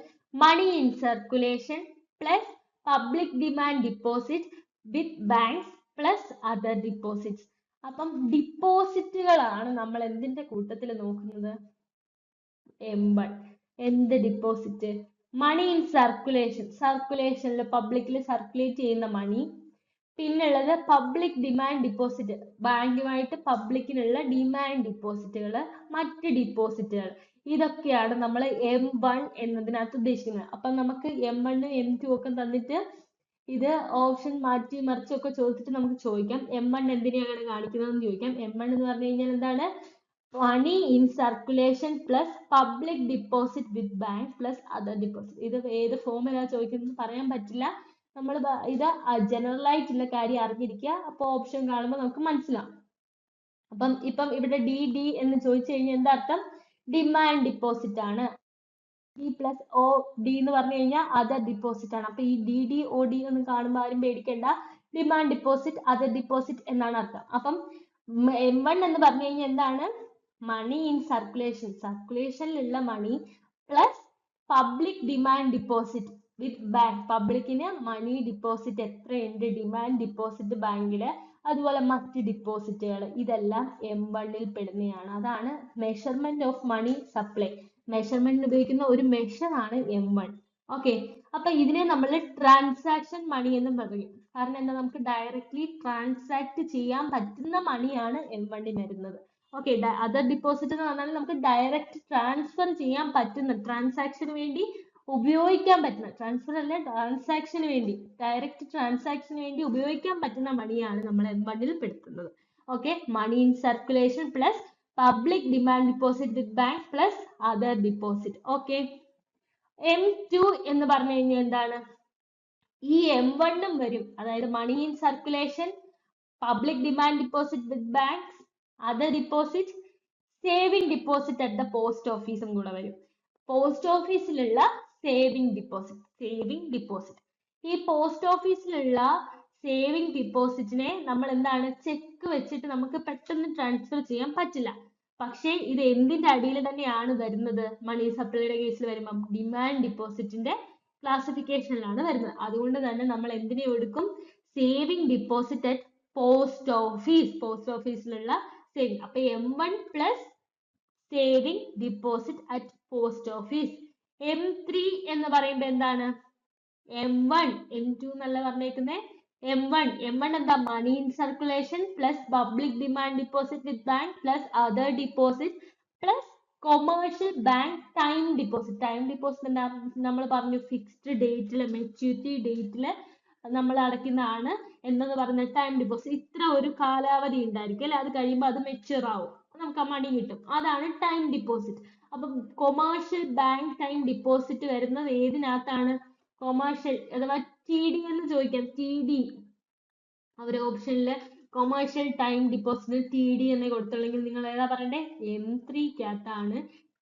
money in circulation plus public demand deposit with banks plus other deposits. അപ്പം ഡിപ്പോസിറ്റുകളാണ് നമ്മൾ എന്തിന്റെ കൂട്ടത്തിൽ നോക്കുന്നത്? M1. എന്ത് ഡിപ്പോസിറ്റ്? മണി ഇൻ സർക്കുലേഷൻ, സർക്കുലേഷനിൽ പബ്ലിക്കിൽ സർക്കുലേറ്റ് ചെയ്യുന്ന മണി. പിന്നുള്ളത് പബ്ലിക് ഡിമാൻഡ് ഡിപ്പോസിറ്റ്, ബാങ്കുമായിട്ട് പബ്ലിക്കിനുള്ള ഡിമാൻഡ് ഡിപ്പോസിറ്റുകൾ, മറ്റ് ഡിപ്പോസിറ്റുകൾ. ഇതൊക്കെയാണ് നമ്മൾ M1 എന്നതിനകത്ത് ഉദ്ദേശിക്കുന്നത്. അപ്പൊ നമുക്ക് M1 M2 ഒക്കെ തന്നിട്ട് ഇത് ഓപ്ഷൻ മാറ്റി മറിച്ചൊക്കെ ചോദിച്ചിട്ട് നമുക്ക് ചോദിക്കാം M1 എന്തിനെയാണ് കാണിക്കുന്നതെന്ന് ചോദിക്കാം. M1 എന്ന് പറഞ്ഞു കഴിഞ്ഞാൽ എന്താണ്? Money in circulation plus public deposit with bank plus other deposit. ഇത് ഏത് ഫോമിലാണ് ചോദിക്കുന്നത് പറയാൻ പറ്റില്ല. നമ്മൾ ഇത് ജനറൽ ആയിട്ടുള്ള കാര്യം അറിഞ്ഞിരിക്കുക. അപ്പൊ ഓപ്ഷൻ കാണുമ്പോൾ നമുക്ക് മനസ്സിലാവും. ഇപ്പം ഇവിടെ ഡി ഡി എന്ന് ചോദിച്ചു കഴിഞ്ഞാൽ എന്താ അർത്ഥം? ഡിമാൻഡ് ഡിപ്പോസിറ്റ് ആണ്. ഡി പ്ലസ് ഒ ഡി എന്ന് പറഞ്ഞു കഴിഞ്ഞാൽ അതർ ഡിപ്പോസിറ്റ് ആണ്. അപ്പൊ ഈ ഡി ഡി ഒ ഡി ഒന്നും കാണുമ്പോൾ ആരും പേടിക്കേണ്ട, ഡിമാൻഡ് ഡിപ്പോസിറ്റ് അതർ ഡിപ്പോസിറ്റ് എന്നാണ് അർത്ഥം. അപ്പം M1 എന്ന് പറഞ്ഞു കഴിഞ്ഞാൽ എന്താണ്? മണി ഇൻ സർക്കുലേഷൻ, സർക്കുലേഷനിലുള്ള money plus public demand deposit with bank. പബ്ലിക്കിന് മണി ഡിപ്പോസിറ്റ് എത്രയുണ്ട്, ഡിമാൻഡ് ഡിപ്പോസിറ്റ് ബാങ്കില്, അതുപോലെ മറ്റ് ഡിപ്പോസിറ്റുകൾ, ഇതെല്ലാം M1 പെടുന്നതാണ്. അതാണ് മെഷർമെന്റ് ഓഫ് മണി സപ്ലൈ. മെഷർമെന്റിന് ഉപയോഗിക്കുന്ന ഒരു മെഷർ ആണ് M1. ഓക്കെ, അപ്പൊ ഇതിനെ നമ്മൾ ട്രാൻസാക്ഷൻ മണി എന്നും പറയും. കാരണം എന്താ, നമുക്ക് ഡയറക്ട്ലി ട്രാൻസാക്ട് ചെയ്യാൻ പറ്റുന്ന മണിയാണ് M1 വരുന്നത്. ഓക്കെ, അതർ ഡിപ്പോസിറ്റ് എന്ന് പറഞ്ഞാൽ നമുക്ക് ഡയറക്റ്റ് ട്രാൻസ്ഫർ ചെയ്യാൻ പറ്റുന്ന, ട്രാൻസാക്ഷന് വേണ്ടി ഉപയോഗിക്കാൻ പറ്റുന്ന, ട്രാൻസ്ഫർ അല്ല ട്രാൻസാക്ഷന് വേണ്ടി, ഡയറക്റ്റ് ട്രാൻസാക്ഷന് വേണ്ടി ഉപയോഗിക്കാൻ പറ്റുന്ന മണിയാണ് നമ്മൾ M1 പെടുത്തുന്നത്. Okay, money in circulation plus public demand deposit with bank plus other deposit. Okay, M2 എന്ന് പറഞ്ഞു കഴിഞ്ഞാൽ എന്താണ്? ഈ M1 വരും, അതായത് money in circulation, public demand deposit with banks, other deposit, saving deposit at the post ഓഫീസും കൂടെ വരും. പോസ്റ്റ് ഓഫീസിലുള്ള സേവിംഗ് ഡിപ്പോസിറ്റ്. ഈ പോസ്റ്റ് ഓഫീസിലുള്ള സേവിംഗ് ഡിപ്പോസിറ്റിനെ നമ്മൾ എന്താണ്, ചെക്ക് വെച്ചിട്ട് നമുക്ക് പെട്ടെന്ന് ട്രാൻസ്ഫർ ചെയ്യാൻ പറ്റില്ല. പക്ഷേ ഇത് എന്തിന്റെ അടിയിൽ തന്നെയാണ് വരുന്നത്? മണി സപ്ലൈയുടെ കേസിൽ വരുമ്പോൾ ഡിമാൻഡ് ഡിപ്പോസിറ്റിന്റെ ക്ലാസിഫിക്കേഷനിലാണ് വരുന്നത്. അതുകൊണ്ട് തന്നെ നമ്മൾ എന്തിനെ എടുക്കും? സേവിംഗ് ഡിപ്പോസിറ്റ് അറ്റ് പോസ്റ്റ് ഓഫീസിലുള്ള സേവിംഗ്. അപ്പൊ M1 plus saving deposit at post office. M3 എന്ന് പറയുമ്പോൾ എന്താണ്? M1 M2 എന്നല്ല പറഞ്ഞേക്കുന്നേ, M1 എന്താ? Money in circulation plus public demand deposit with bank plus other deposit plus commercial bank time deposit. Time deposit എന്താ? നമ്മൾ പറഞ്ഞു ഫിക്സ്ഡ് ഡേറ്റില്, മെച്യൂരിറ്റി ഡേറ്റില് നമ്മൾ അടയ്ക്കുന്നതാണ് എന്നത് പറഞ്ഞ ടൈം ഡിപ്പോസിറ്റ്. ഇത്ര ഒരു കാലാവധി ഉണ്ടായിരിക്കും അല്ലെ, അത് കഴിയുമ്പോൾ അത് മെച്യൂർ ആവും, നമുക്ക് ആ മണി കിട്ടും, അതാണ് ടൈം ഡിപ്പോസിറ്റ്. അപ്പം കൊമേഴ്ഷ്യൽ ബാങ്ക് ടൈം ഡിപ്പോസിറ്റ് വരുന്നത് ഏതിനകത്താണ്? കൊമേഴ്ഷ്യൽ അഥവാ TD എന്ന് ചോദിക്കാം, TD അവരെ ഓപ്ഷനില് കൊമേഴ്ഷ്യൽ ടൈം ഡിപ്പോസിറ്റ് TD എന്ന് കൊടുത്തുള്ളെങ്കിൽ നിങ്ങൾ ഏതാ പറയണ്ടേ? M3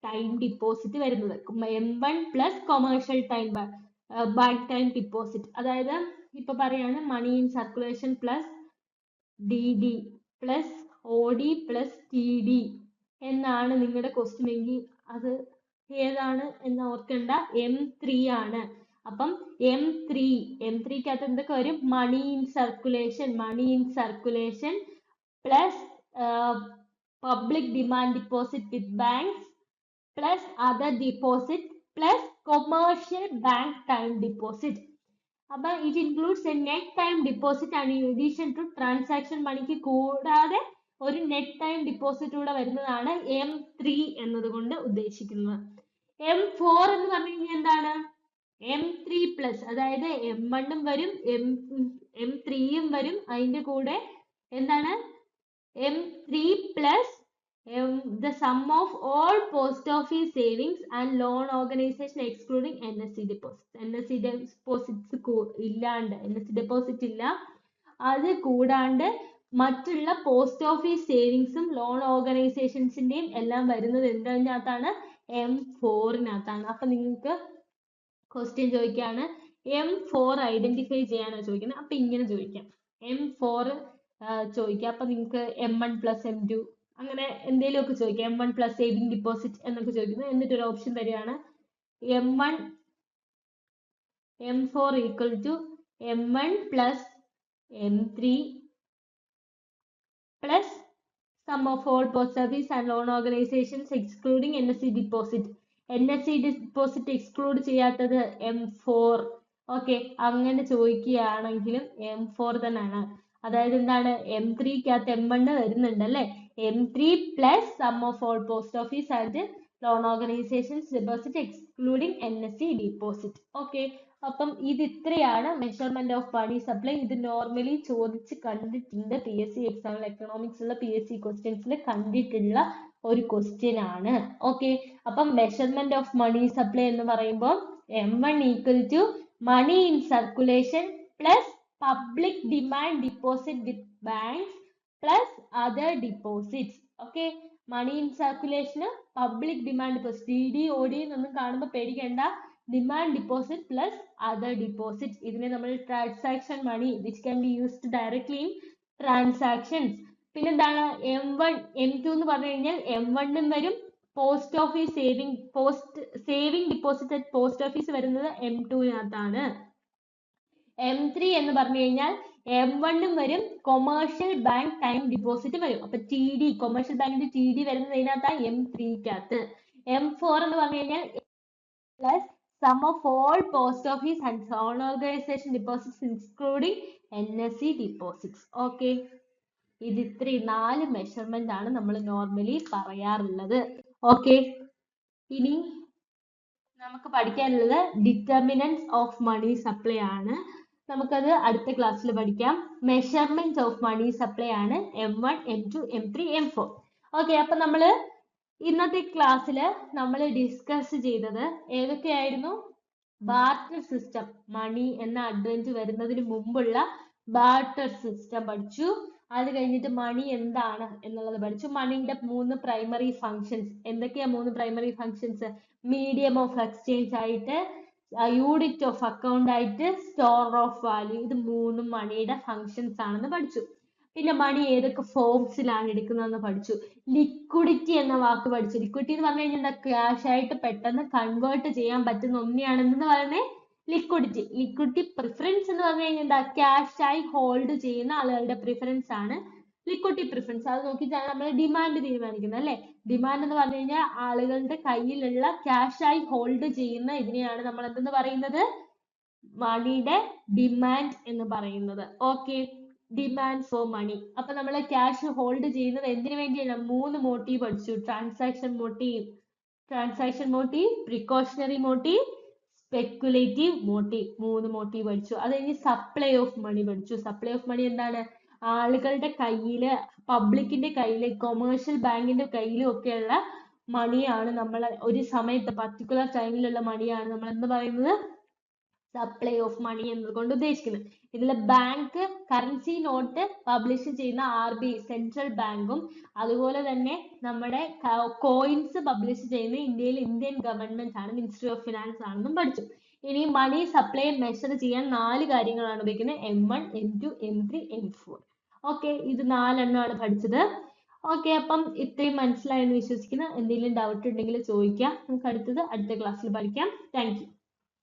ടൈം ഡിപ്പോസിറ്റ് വരുന്നത്. M1 plus commercial time bank time deposit. അതായത് ഇപ്പൊ പറയാണ് money in circulation plus DD plus OD plus TD എന്നാണ് നിങ്ങളുടെ ക്വസ്റ്റ്യൻ എങ്കിൽ അത് ഏതാണ് എന്ന് ഓർക്കേണ്ട, M3 ആണ്. അപ്പം M3 എന്തൊക്കെ വരും? Money in circulation plus public demand deposit with banks plus other deposit plus commercial bank time deposit. അപ്പൊ it includes a net time deposit and in addition to transaction മണിക്ക് കൂടാതെ ഒരു നെറ്റ് ടൈം ഡിപ്പോസിറ്റ് കൂടെ വരുന്നതാണ് M3 എന്നതുകൊണ്ട് ഉദ്ദേശിക്കുന്നത്. M4 എന്ന് പറഞ്ഞു കഴിഞ്ഞാൽ എന്താണ്? M3 പ്ലസ്, അതായത് M1 വരും, M3 വരും, അതിന്റെ കൂടെ എന്താണ്? M3 plus the sum of all post office savings and loan organization excluding NSE deposits. NSE deposits ഇല്ലാണ്ട്, NSE deposit ഇല്ല, അത് കൂടാണ്ട് മറ്റുള്ള പോസ്റ്റ് ഓഫീസ് സേവിങ്സും ലോൺ ഓർഗനൈസേഷൻസിന്റെയും എല്ലാം വരുന്നത് എന്തിനകത്താണ്? M4 അപ്പൊ നിങ്ങൾക്ക് ക്വസ്റ്റ്യൻ ചോദിക്കാണ് M4 ഐഡന്റിഫൈ ചെയ്യാനാണ് ചോദിക്കുന്നത്. അപ്പൊ ഇങ്ങനെ ചോദിക്കാം, M4 ചോദിക്കാം. അപ്പൊ നിങ്ങൾക്ക് M1 പ്ലസ് M2 അങ്ങനെ എന്തെങ്കിലുമൊക്കെ ചോദിക്കാം. M1 പ്ലസ് സേവിംഗ് ഡിപ്പോസിറ്റ് എന്നൊക്കെ ചോദിക്കുന്നു. എന്നിട്ട് ഒരു ഓപ്ഷൻ തരികയാണ് M4 equal to M1 plus M3 plus sum of all post office and loan organizations excluding NSE deposit. NSE deposit exclude ചെയ്യാത്തത് M4. ഓക്കെ, അങ്ങനെ ചോദിക്കുകയാണെങ്കിലും M4 തന്നെയാണ്. അതായത് എന്താണ്? M3 M1 വരുന്നുണ്ട് അല്ലെ, M3 plus sum of all post office and loan organizations deposit excluding NSE deposit. Okay, അപ്പം ഇത് ഇത്രയാണ് മെഷർമെന്റ് ഓഫ് മണി സപ്ലൈ. ഇത് നോർമലി ചോദിച്ച് കണ്ടിട്ടുണ്ട്, PSC എക്സാമിൽ എക്കണോമിക്സ് ഉള്ള PSC ക്വസ്റ്റ്യൻസിൽ കണ്ടിട്ടുള്ള ഒരു ക്വസ്റ്റ്യൻ ആണ്. ഓക്കെ, അപ്പം മെഷർമെന്റ് ഓഫ് മണി സപ്ലൈ എന്ന് പറയുമ്പോൾ M1 equal to money in circulation plus public demand deposit with banks plus other deposits. Okay, money in സർക്കുലേഷന് public demand deposit, D D O D എന്നൊന്നും കാണുമ്പോൾ പേടിക്കേണ്ട. Demand deposit plus other deposits, ഇതിനെ നമ്മൾ transaction money which can be used directly in transactions. പിന്നെന്താണ് M1 M2 എന്ന് പറഞ്ഞു കഴിഞ്ഞാൽ M1 വരും post office saving deposit at post office വരുന്നത് M2-നകത്താണ്. M3 എന്ന് പറഞ്ഞു കഴിഞ്ഞാൽ M1 വരും കൊമേഴ്ഷ്യൽ ബാങ്ക് ടൈം ഡിപ്പോസിറ്റ് വരും. അപ്പൊ TD കൊമേഴ്ഷ്യൽ ബാങ്കിന്റെ TD വരുന്നത് ഇതിനകത്താ M3-ക്കകത്ത്. M4 എന്ന് പറഞ്ഞു കഴിഞ്ഞാൽ plus sum of all post office and zone organization deposits including NSE deposits. Okay, ഇത് ഇത്രയും 4 മെഷർമെന്റ് ആണ് നമ്മൾ നോർമലി പറയാറുള്ളത്. ഓക്കെ, ഇനി നമുക്ക് പഠിക്കാനുള്ളത് ഡിറ്റർമിനൻസ് ഓഫ് മണി സപ്ലൈ ആണ്. നമുക്കത് അടുത്ത ക്ലാസ്സിൽ പഠിക്കാം. മെഷർമെന്റ് ഓഫ് മണി സപ്ലൈ ആണ് M1 M2 M3 M4. Okay, അപ്പൊ നമ്മള് ഇന്നത്തെ ക്ലാസ്സിൽ നമ്മൾ ഡിസ്കസ് ചെയ്തത് ഏതൊക്കെയായിരുന്നു? ബാർട്ടർ സിസ്റ്റം, മണി എന്ന അഡ്വന്റ് വരുന്നതിന് മുമ്പുള്ള ബാർട്ടർ സിസ്റ്റം പഠിച്ചു. അത് കഴിഞ്ഞിട്ട് മണി എന്താണ് എന്നുള്ളത് പഠിച്ചു. മണിയുടെ 3 പ്രൈമറി ഫങ്ഷൻസ് എന്തൊക്കെയാ? 3 primary functions: medium of exchange ആയിട്ട്, യൂണിറ്റ് ഓഫ് അക്കൗണ്ട് ആയിട്ട്, സ്റ്റോർ ഓഫ് വാല്യൂ. ഇത് 3 മണിയുടെ ഫങ്ഷൻസ് ആണെന്ന് പഠിച്ചു. പിന്നെ മണി ഏതൊക്കെ ഫോംസിലാണ് എടുക്കുന്നതെന്ന് പഠിച്ചു. ലിക്വിഡിറ്റി എന്ന വാക്ക് പഠിച്ചു. ലിക്വിഡിറ്റി എന്ന് പറഞ്ഞു കഴിഞ്ഞാൽ എന്താ? ക്യാഷ് ആയിട്ട് പെട്ടെന്ന് കൺവേർട്ട് ചെയ്യാൻ പറ്റുന്ന ഒന്നെയാണെന്ന് പറയുന്നത് ലിക്വിഡിറ്റി. ലിക്വിഡിറ്റി പ്രിഫറൻസ് എന്ന് പറഞ്ഞു കഴിഞ്ഞാൽ എന്താ? ക്യാഷ് ആയി ഹോൾഡ് ചെയ്യുന്ന ആളുകളുടെ പ്രിഫറൻസ് ആണ് ലിക്വിഡിറ്റി പ്രിഫറൻസ്. അത് നോക്കിയിട്ടാണ് നമ്മൾ ഡിമാൻഡ് തീരുമാനിക്കുന്നത്, അല്ലെ? ഡിമാൻഡ് എന്ന് പറഞ്ഞു കഴിഞ്ഞാൽ ആളുകളുടെ കയ്യിലുള്ള ക്യാഷ് ആയി ഹോൾഡ് ചെയ്യുന്ന ഇതിനെയാണ് നമ്മൾ എന്തെന്ന് പറയുന്നത്? മണിയുടെ ഡിമാൻഡ് എന്ന് പറയുന്നത്. Okay, demand for money. അപ്പൊ നമ്മൾ ക്യാഷ് ഹോൾഡ് ചെയ്യുന്നത് എന്തിനു വേണ്ടിയാണ്? 3 മോട്ടീവ് പഠിച്ചു. Transaction motive, precautionary motive, speculative motive. 3 motive പഠിച്ചു. അത് കഴിഞ്ഞ് സപ്ലൈ ഓഫ് മണി പഠിച്ചു. സപ്ലൈ ഓഫ് മണി എന്താണ്? ആളുകളുടെ കയ്യില്, പബ്ലിക്കിന്റെ കയ്യില്, കൊമേഴ്ഷ്യൽ ബാങ്കിന്റെ കയ്യിലും ഒക്കെയുള്ള മണിയാണ് നമ്മൾ ഒരു സമയത്ത് പർട്ടിക്കുലർ ടൈമിലുള്ള മണിയാണ് നമ്മൾ എന്ത് പറയുന്നത്? സപ്ലൈ ഓഫ് മണി എന്നതുകൊണ്ട് ഉദ്ദേശിക്കുന്നത്. ഇതിൽ ബാങ്ക് കറൻസി നോട്ട് പബ്ലിഷ് ചെയ്യുന്ന RBI സെൻട്രൽ ബാങ്കും, അതുപോലെ തന്നെ നമ്മുടെ കോയിൻസ് പബ്ലിഷ് ചെയ്യുന്ന ഇന്ത്യൻ ഗവൺമെന്റ് ആണ്, മിനിസ്ട്രി ഓഫ് ഫിനാൻസ് ആണെന്നും പഠിച്ചു. ഇനി മണി സപ്ലൈ മെഷർ ചെയ്യാൻ 4 കാര്യങ്ങളാണ് ഉപയോഗിക്കുന്നത്: M1 M2 M3 M4. Okay, ഇത് 4 എണ്ണമാണ് പഠിച്ചത്. ഓക്കെ, അപ്പം ഇത്രയും മനസ്സിലായെന്ന് വിശ്വസിക്കുന്നു. എന്തെങ്കിലും ഡൗട്ട് ഉണ്ടെങ്കിൽ ചോദിക്കാം. നമുക്ക് അടുത്ത ക്ലാസ്സിൽ പഠിക്കാം. Thank you.